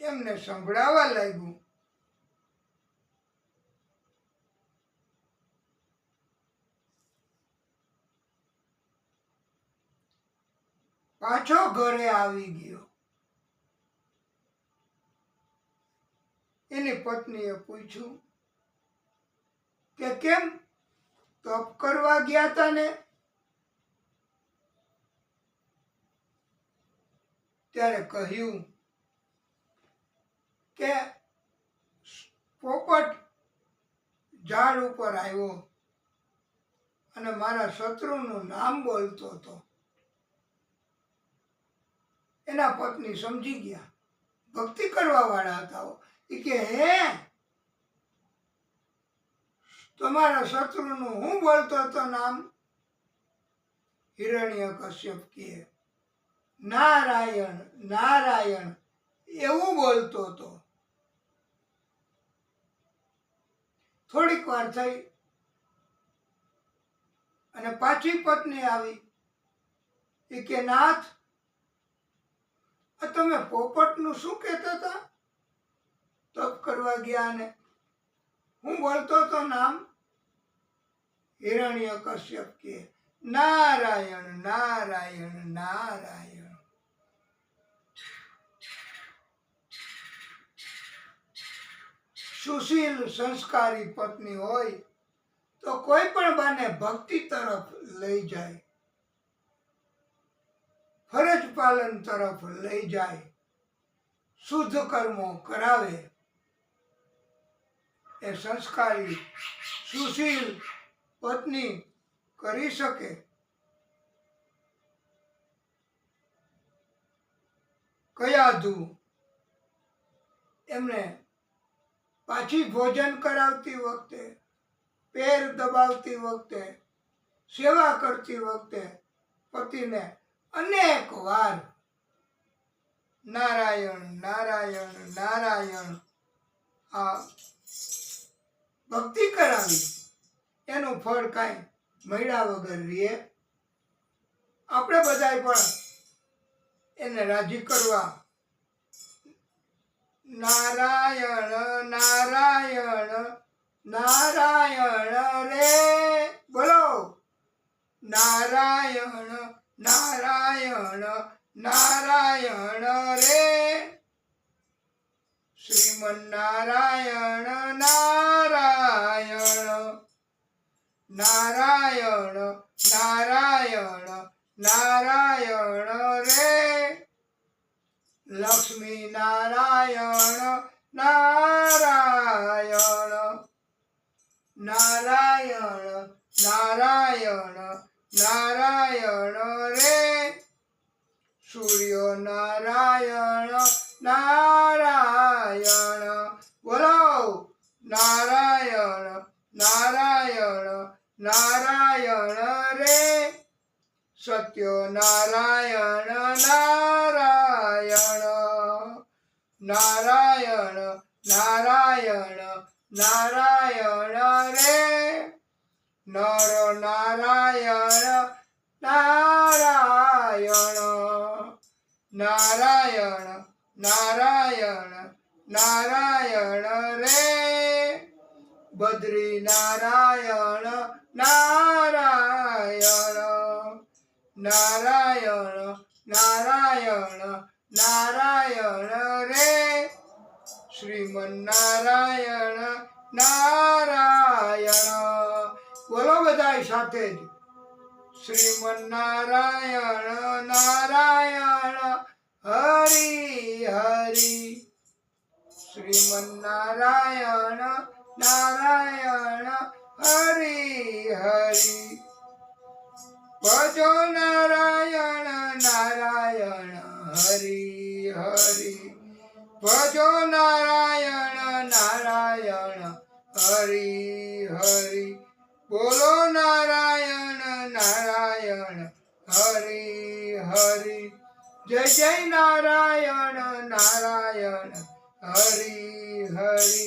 એમને સંભળાવા લાગ્યું. પાછો ઘરે આવી ગયો. એની પત્નીએ પૂછ્યું કે કેમ તપ કરવા ગયા હતા ને? ત્યારે કહ્યું કે પોપટ ઝાડ ઉપર આવ્યો અને મારા શત્રુનું નામ બોલતો હતો. એના પત્ની સમજી ગયા, ભક્તિ કરવા વાળા હતા. એ કે હે, તમારા શત્રુનું હું બોલતો હતો નામ? હિરણ્ય કશ્યપ કહે નારાયણ નારાયણ એવું બોલતો હતો. થોડીક વાર થઈ અને પાછી પત્ની આવી. એ કે નાથ, તમે પોપટનું શું કહેતા હતા? તપ કરવા ગયા ને હું બોલતો હતો નામ? હિરણ્ય કશ્યપ કે નારાયણ નારાયણ નારાયણ. સુશીલ સંસ્કારી પત્ની હોય તો કોઈ પણ બાને ભક્તિ તરફ લઈ જાય, ફરજ પાલન તરફ લઈ જાય, શુદ્ધ કર્મો કરાવે. એ સંસ્કારી સુશીલ પત્ની કરી શકે. કયાધુ એમને પાછી ભોજન કરાવતી વખતે, પેર દબાવતી વખતે, સેવા કરતી વખતે પતિને અનેક વાર નારાયણ નારાયણ નારાયણ આ ભક્તિ કરાવી. એનું ફળ કાંઈ મળ્યા વગર રહીએ. આપણે બધાય પણ એને રાજી કરવા નારાયણ નારાયણ નારાયણ રે બોલો. નારાયણ નારાયણ નારાયણ રે. શ્રીમન નારાયણ નારાયણ નારાયણ નારાયણ નારાયણ રે. લક્ષ્મી નારાયણ નારાયણ નારાયણ નારાયણ નારાયણ રે. સૂર્ય નારાયણ નારાયણ બોલો. નારાયણ નારાયણ નારાયણ રે. સત્ય નારાયણ નારાયણ નારાયણ નારાયણ નારાયણ રે. નર નારાયણ નારાયણ નારાયણ નારાયણ નારાયણ રે. બદ્રી નારાયણ નારાયણ નારાયણ નારાયણ નારાયણ રે. શ્રીમન નારાયણ નારાયણ બોલો બધાય સાથે જ. શ્રીમન નારાયણ નારાયણ હરિ હરિ. શ્રીમન્નારાયણ નારાયણ હરિ હરિ ભજો નારાયણ નારાયણ હરિ હરિ ભજો નારાયણ નારાયણ હરિ હરિ બોલો નારાયણ નારાયણ હરિ હરિ જય જય નારાયણ નારાયણ હરિ હરિ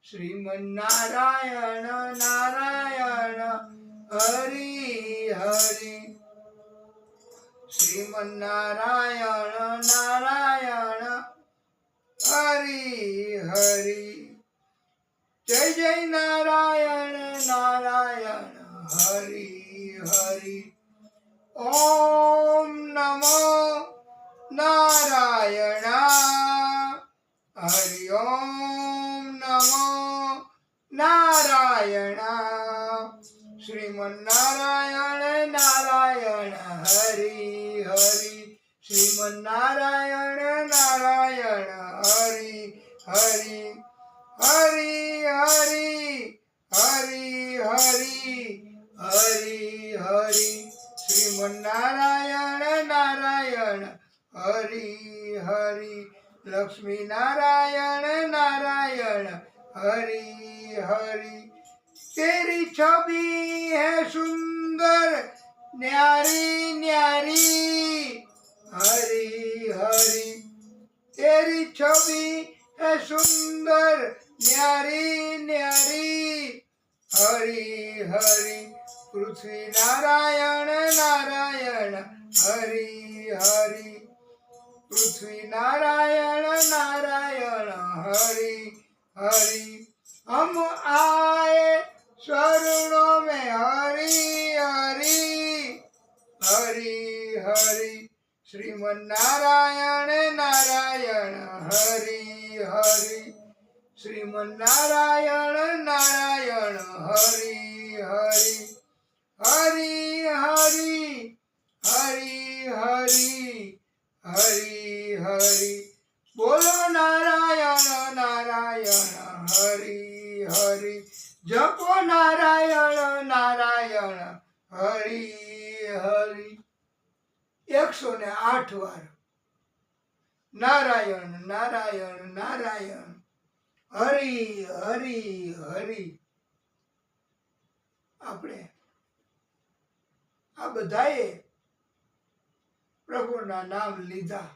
શ્રીમન્નારાયણ નારાયણ હરિ હરિ શ્રીમન્નારાયણ નારાયણ હરિ હરિ જય જય નારાયણ નારાયણ હરિ હરિ ઓમ નમો નારાયણ હરિ ઓમ નમો નારાયણ શ્રીમન્નારાયણ નારાયણ હરિ હરિ શ્રીમન્નારાયણ નારાયણ હરિ હરિ હરિ હરિ હરિ હરિ હરિ હરિ શ્રીમન્નારાયણ નારાયણ હરિ હરિ લક્ષ્મી નારાયણ નારાયણ હરિ હરિ तेरी छवि है सुंदर न्यारी न्यारी हरि हरि तेरी छवि है सुंदर न्यारी न्यारी हरि हरि पृथ्वी नारायण नारायण हरि हरि पृथ्वी नारायण नारायण हरि हरि हम आए शरणों में हरि हरि हरि हरि श्रीमन्नारायण नारायण हरि हरि श्रीमन्नारायण नारायण हरि हरि हरि हरि हरि हरि हरि हरि बोलो नारायण नारायण हरि हरि जपो नारायण नारायण हरि हरि 108 વાર નારાયણ નારાયણ નારાયણ હરિ હરિ હરિ. આપણે આ બધાએ પ્રભુના નામ લીધા.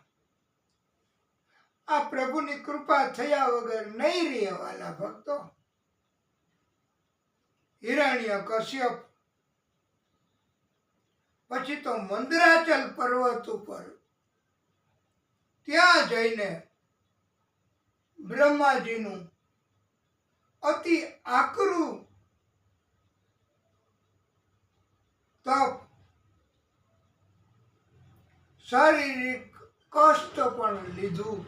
આ પ્રભુની કૃપા થયા વગર નહીં રહે વાલા ભક્તો. હિરણ્ય કશ્યપ પછી તો મંદરાચલ પર્વત ઉપર ત્યાં જઈને બ્રહ્માજીનું અતિ આકરું તપ, શારીરિક કષ્ટ પણ લીધું.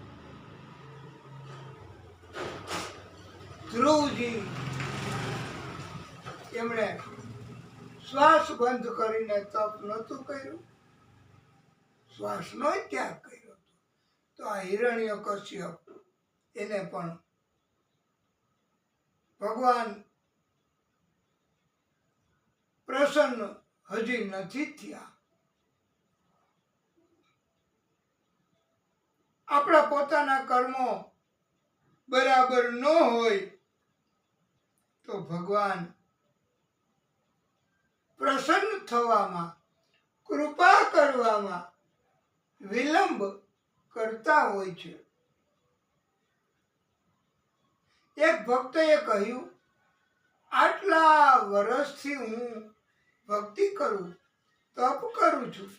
ધ્રુવજી એમણે શ્વાસ બંધ કરીને તપ નહોતું કર્યું, શ્વાસનો ત્યાગ કર્યો. તો આ હિરણ્ય કશ્યપ એને પણ ભગવાન પ્રસન્ન હજી નથી થયા. આપણા પોતાના કર્મો બરાબર ન હોય તો ભગવાન પ્રસન્ન થવામાં, કૃપા કરવામાં વિલંબ કરતા હોય છે. એક ભક્તએ કહ્યું, આટલા વર્ષથી હું ભક્તિ કરું, તપ કરું છું,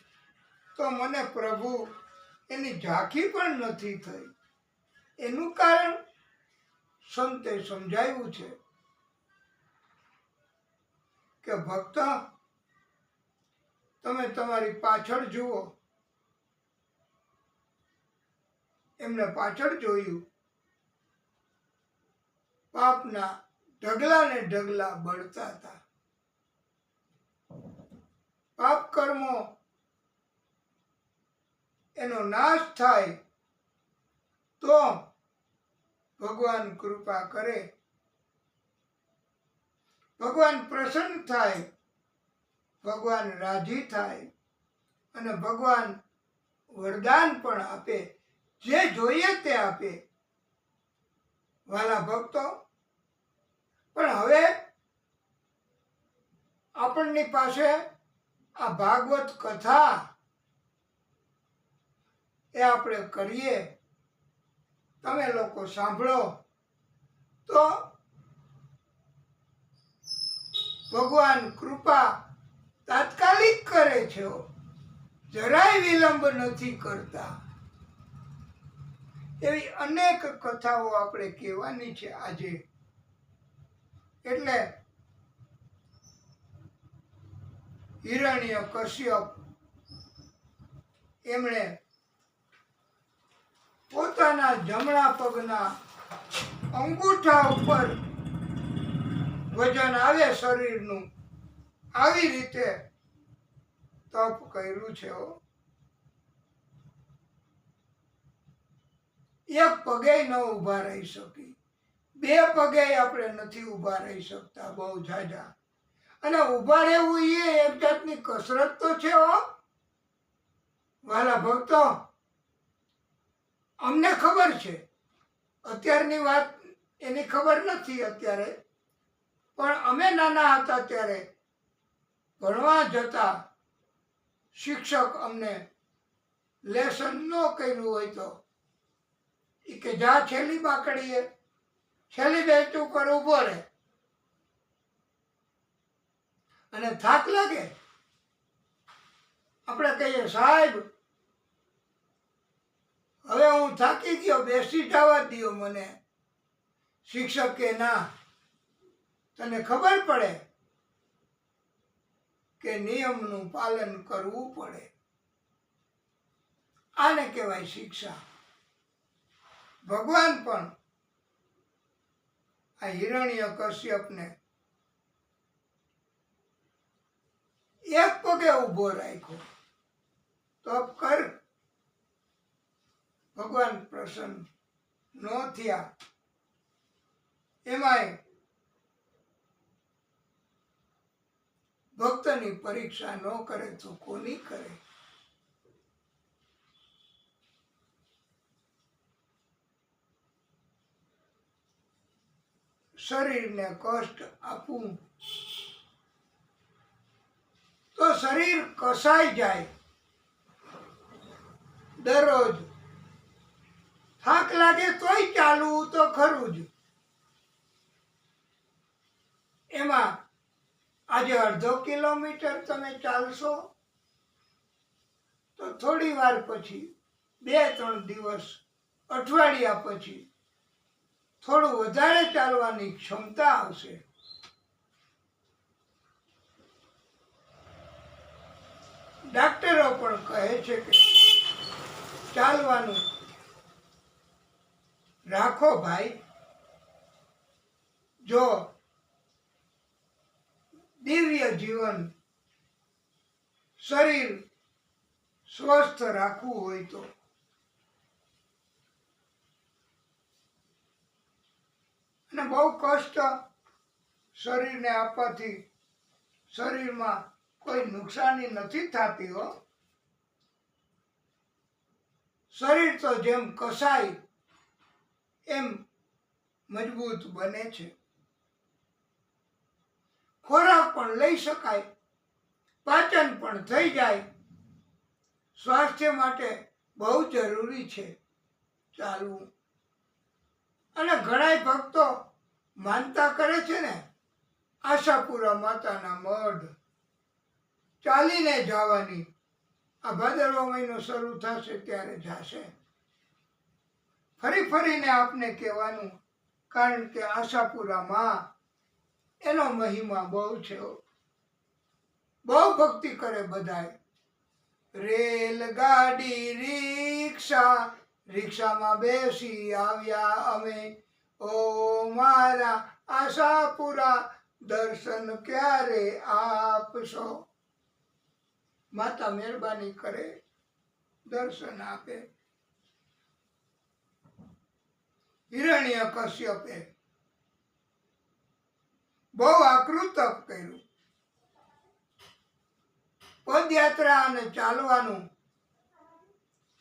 તો મને પ્રભુ એની ઝાંખી પણ નથી થઈ. એનું કારણ સંતે સમજાવ્યું છે કે ભક્ત, તમે તમારી પાછળ જુઓ. એમને પાછળ જોયું, પાપના ઢગલા ને ઢગલા બળતા હતા. પાપ કર્મો એનો નાશ થાય તો ભગવાન કૃપા કરે, ભગવાન પ્રસન્ન થાય, ભગવાન રાજી થાય અને ભગવાન વરદાન પણ આપે, જે જોઈએ તે આપે. વાલા ભક્તો, પણ હવે આપણની પાસે આ ભાગવત કથા એ આપણે કરીએ, તમે લોકો સાંભળો તો ભગવાન કૃપા તાત્કાલિક કરે છે, જરાય વિલંબ નથી કરતા. એવી અનેક કથાઓ આપણે કહેવાની છે આજે. એટલે હિરણ્ય કશ્યપ એમણે પોતાના જમણા પગના અંગૂઠા ઉપર વજન આવે શરીરનું, આવી રીતે તપ કર્યું છે. એક પગે ન ઊભા રહી શકી, બે પગે આપણે નથી ઊભા રહી શકતા બહુ ઝાઝા. અને ઊભા રહેવું એ એક જાતની કસરત તો છે હો વાલા ભક્તો. અમને ખબર છે, અત્યારની વાત એની ખબર નથી અત્યારે, પણ અમે નાના હતા ત્યારે ભણવા જતા શિક્ષક અમને લેસન ન કર્યું હોય તો કે જા છેલ્લી બાકડીએ, છેલ્લી બેન્ચ ઉપર ઊભો રહે, અને થાક લાગે આપણે કહીએ સાહેબ હવે હું થાકી ગયો, બેસી જવા દો મને. શિક્ષક કે ના, તને ખબર પડે કે નિયમનું પાલન કરવું પડે. આને કહેવાય શિક્ષા. ભગવાન પણ આ હિરણ્ય કશ્યપને એક પગે ઊભો રાખ્યો, તપ કર. ભગવાન પ્રસન્ન ન થયા. એમાંય ભક્તની પરીક્ષા ન કરે તો કોની કરે? શરીરને કષ્ટ આપવું તો શરીર કસાઈ જાય. દરરોજ થાક લાગે તોય ચાલવું તો ખરું જ. એમાં આજે અડધો કિલોમીટર તમે ચાલશો તો થોડી વાર પછી, 2-3 દિવસ, અઠવાડિયા પછી થોડું વધારે ચાલવાની ક્ષમતા આવશે. ડાક્ટરો પણ કહે છે કે ચાલવાનું રાખો ભાઈ. જો દિવ્ય જીવન, શરીર સ્વસ્થ રાખવું હોય તો. અને બહુ કષ્ટ શરીરને આપવાથી શરીરમાં કોઈ નુકસાની નથી થતી હો. શરીર તો જેમ કસાય એમ મજબૂત બને છે. ખોરાક પણ લઈ શકાય, પાચન પણ થઈ જાય. સ્વાસ્થ્ય માટે બહુ જરૂરી છે ચાલવું. અને ઘણા ભક્તો માનતા કરે છે ને, આશાપુરા માતાના મઢ ચાલીને જવાની. આ ભાદરવો મહિનો શરૂ થશે ત્યારે જશે. ફરીને આપને કહેવાનું, કારણ કે આશાપુરામાં એનો મહિમા બહુ છે. બહુ ભક્તિ કરે બધાય. રેલગાડી, રિક્ષા, રિક્ષામાં બેસી આવ્યા અમે. ઓ મારા આશાપુરા, દર્શન ક્યારે આપશો? માતા મહેરબાની કરે, દર્શન આપે. હિરણ્ય કશ્યપે બહુ આકૃત તપ કર્યું. પદયાત્રા અને ચાલવાનું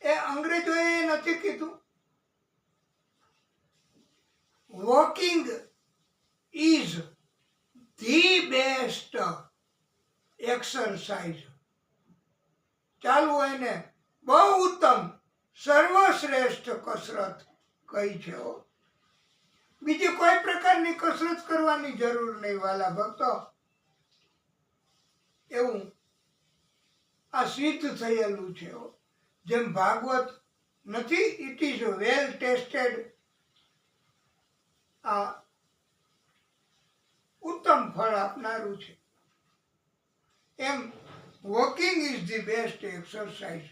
એ અંગ્રેજોએ નથી કીધું. Walking is the best exercise. ચાલવું એને બહુ ઉત્તમ સર્વશ્રેષ્ઠ કસરત કઈ છે. બીજી કોઈ પ્રકારની કસરત કરવાની જરૂર નહીં વાલા ભક્તો. એવું આ સિદ્ધ થયેલું છે. જેમ ભાગવત નથી, ઇટ ઇઝ વેલ ટેસ્ટેડ, આ ઉત્તમ ફળ આપનારું છે. એમ walking is the best exercise.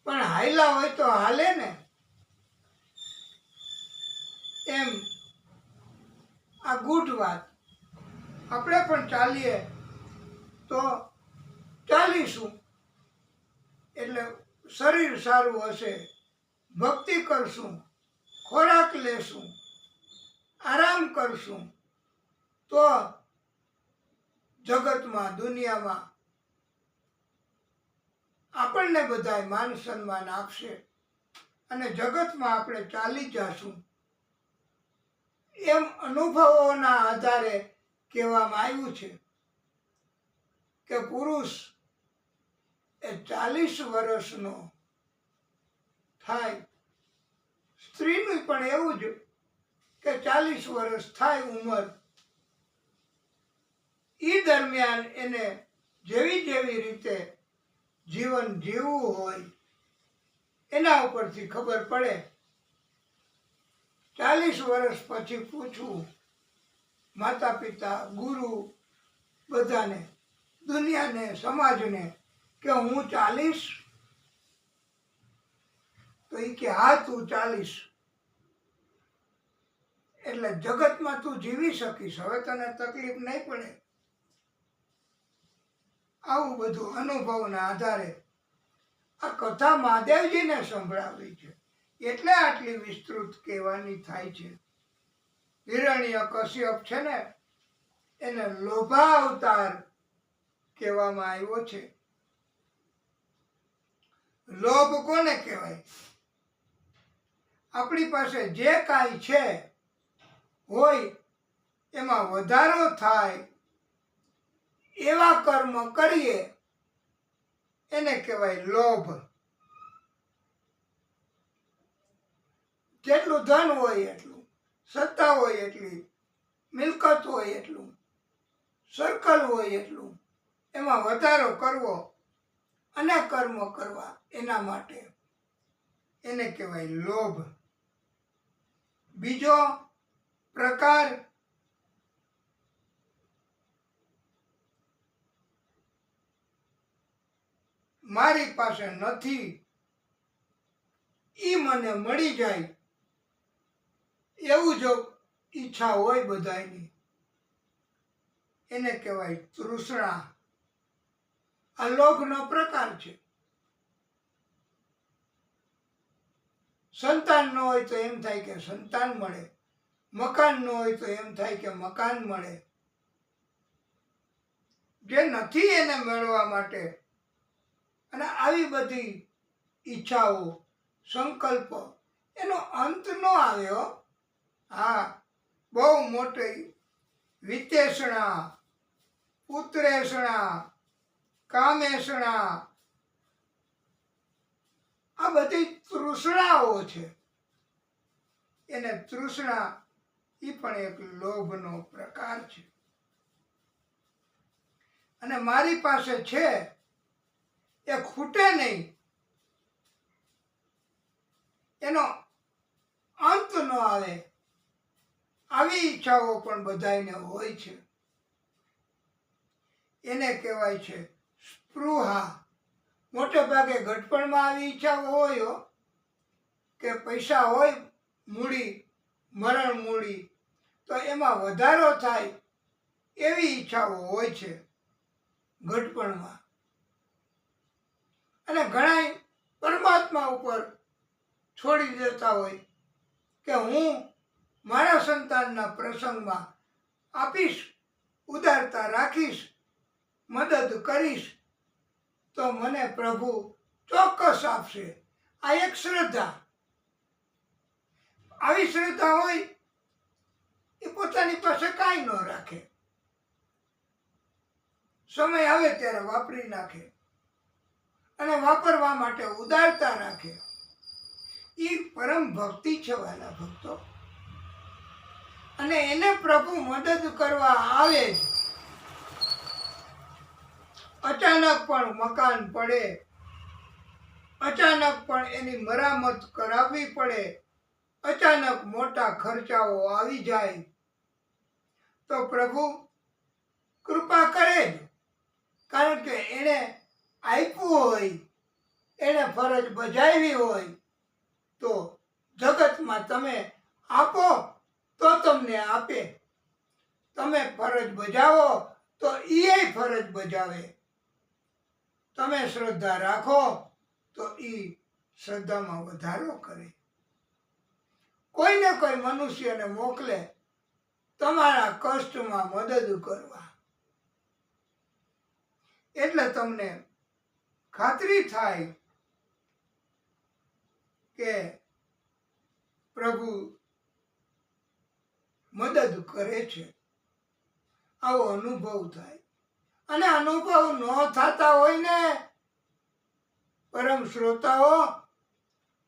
પણ હાયલા હોય તો હાલે ને, એમ આ ગુડ વાત. આપણે પણ ચાલીએ તો ચાલીશું એટલે શરીર સારું હશે, ભક્તિ કરશું, ખોરાક લેશું, આરામ કરશું તો જગતમાં દુનિયામાં આપણને બધાય માન સન્માન આપશે અને જગતમાં આપણે ચાલી જશું. એમ અનુભવોના આધારે કહેવામાં આવ્યું છે કે પુરુષ એ 40 વર્ષનો થાય. સ્ત્રીનું પણ એવું જ કે 40 વર્ષ થાય ઉંમર. એ દરમિયાન એને જેવી જેવી રીતે જીવન જીવવું હોય એના ઉપરથી ખબર પડે. 40 વર્ષ પછી પૂછવું માતા પિતા, ગુરુ, બધાને, દુનિયાને, સમાજને કે હું 40? તો એ કે હા તું 40. એટલે જગતમાં તું જીવી શકીશ, હવે તને તકલીફ નહીં પડે. આવું બધું અનુભવના આધારે આ કથા મહાદેવજીને સંભળાવી છે એટલે આટલી વિસ્તૃત કહેવાની થાય છે. હિરણ્ય કશ્યપ છે ને એને લોભા અવતાર કહેવામાં આવ્યો છે. લોભ કોને કહેવાય? આપણી પાસે જે કાંઈ છે હોય એમાં વધારો થાય એવા કર્મ કરીએ એને કહેવાય લોભ. જેટલું ધન હોય એટલું, સત્તા હોય એટલી, મિલકત હોય એટલું, સર્કલ હોય એટલું, એમાં વધારો કરવો અને કર્મ કરવા એના માટે એને કહેવાય લોભ. બીજો પ્રકાર મારી પાસે નથી, ઈ મને મળી જાય એવું જો ઈચ્છા હોય બધાની એને કહેવાય તૃષ્ણા. આ લોભનો પ્રકાર છે. સંતાન ન હોય તો એમ થાય કે સંતાન મળે, મકાન ન હોય તો એમ થાય કે મકાન મળે. જે નથી એને મેળવવા માટે અને આવી બધી ઈચ્છાઓ, સંકલ્પ, એનો અંત ન આવ્યો. હા, બહુ મોટી વિતેષણા, પુત્રેષણા, કામેષણા, આ બધી તૃષ્ણાઓ છે. એને તૃષ્ણા એ પણ એક લોભનો પ્રકાર છે. અને મારી પાસે છે એ ખૂટે નહીં, એનો અંત ન આવે, આવી ઈચ્છાઓ પણ બધાને હોય છે. એને કહેવાય છે સ્પૃહા. મોટે ભાગે ઘટપણમાં આવી ઈચ્છાઓ હોય કે પૈસા હોય, મૂડી, મરણ મૂડી, તો એમાં વધારો થાય એવી ઈચ્છાઓ હોય છે ઘટપણમાં. અને ઘણા પરમાત્મા ઉપર છોડી દેતા હોય કે હું મારા સંતાનના પ્રસંગમાં આપીશ, ઉદારતા રાખીશ, મદદ કરીશ, તો મને પ્રભુ ચોક્કસ આપશે. આ એક શ્રદ્ધા. આવી શ્રદ્ધા હોય એ પોતાની પાસે કાંઈ ન રાખે, સમય આવે ત્યારે વાપરી નાખે અને વાપરવા માટે ઉદારતા રાખે. એ પરમ ભક્તિ છે વાલા ભક્તો. અને એને પ્રભુ મદદ કરવા આવે જ. અચાનક પણ મકાન પડે, અચાનક પણ એની મરામત કરાવવી પડે, અચાનક મોટા ખર્ચાઓ આવી જાય તો પ્રભુ કૃપા કરે જ. કારણ કે એણે આપ્યું હોય, એણે ફરજ બજાવી હોય, તો જગતમાં તમે આપો તો તમને આપે, તમે ફરજ બજાવો તો એ ફરજ બજાવે, તમે શ્રદ્ધા રાખો તો એ શ્રદ્ધામાં વધારો કરે. કોઈને કોઈ મનુષ્યને મોકલે તમારા કષ્ટમાં મદદ કરવા. એટલે તમને ખાતરી થાય કે પ્રભુ મદદ કરે છે. આવો અનુભવ થાય. અને અનુભવ ન થતા હોય ને પરમ શ્રોતાઓ,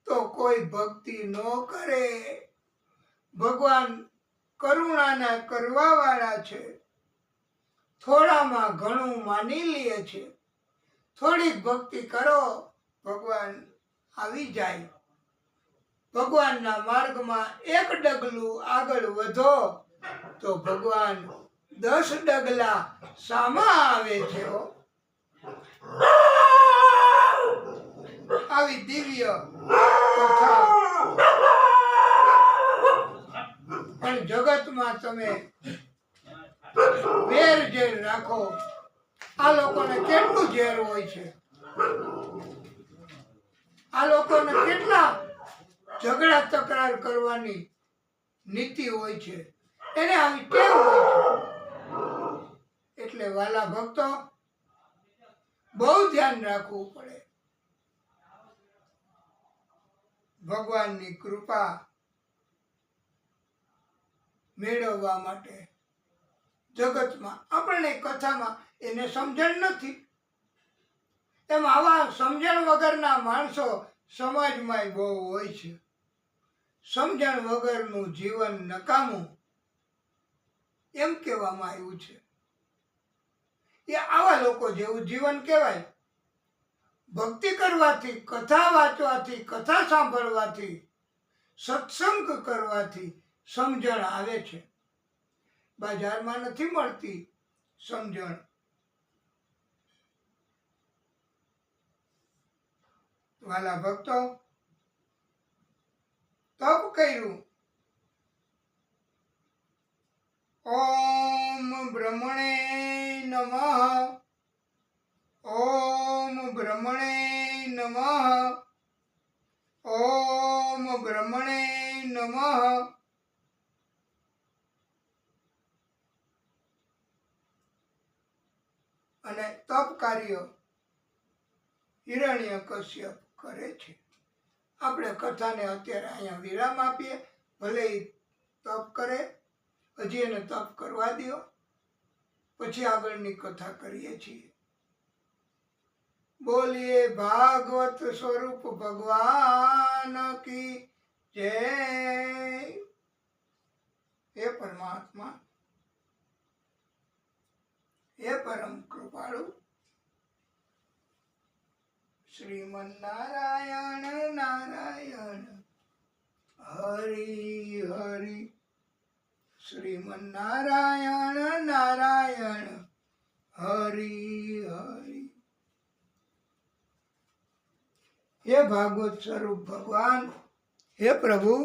તો કોઈ ભક્તિ ન કરે. ભગવાન કરુણાના કરવા વાળા છે. થોડામાં ઘણું માની લે છે. થોડીક ભક્તિ કરો, ભગવાન આવી જાય. ભગવાનના માર્ગમાં એક ડગલું આગળ વધો તો ભગવાન 10 ડગલા સામા આવે છે. આવી દિવ્ય કથા પણ જગતમાં તમે વેર ઝેર રાખો. આ લોકોને કેટલું ઝેર હોય છે, આ લોકોને કેટલા ઝઘડા તકરાર કરવાની નીતિ હોય છે, એને આવી ટેવ હોય છે. એટલે વાલા ભક્તો, બહુ ધ્યાન રાખવું પડે. ભગવાનની કૃપા મેળવવા માટે જગતમાં આપણને કથામાં એને સમજણ નથી. એમ આવા સમજણ વગરના માણસો સમાજમાં બહુ હોય છે. સમજણ વગરનું જીવન નકામું એમ કહેવામાં આવ્યું છે. એ આવા લોકો જેવું જીવન કહેવાય. ભક્તિ કરવાથી, કથા વાંચવાથી, કથા સાંભળવાથી, સત્સંગ કરવાથી સમજણ આવે છે. બજારમાં નથી મળતી સમજણ. વાલા ભક્તો, તપ કર્યું. ઓમ બ્રહ્મણે નમઃ, ઓમ બ્રહ્મણે નમઃ, ઓમ બ્રહ્મણે નમઃ. અને તપ કાર્ય હિરણ્યકશ્યપ કરે છે. આપણે કથાને અત્યારે અહીંયા વિરામ આપીએ. ભલે એ તપ કરે, હજી એને તપ કરવા દો, પછી આગળની કથા કરીએ છીએ. બોલીએ ભાગવત સ્વરૂપ ભગવાન કી જય. હે પરમાત્મા, હે પરમ કૃપાળુ શ્રીમન નારાયણ નારાયણ હરિ હરિ. શ્રીમન નારાયણ નારાયણ હરિ હરિ. હે ભાગવત સ્વરૂપ ભગવાન, હે પ્રભુ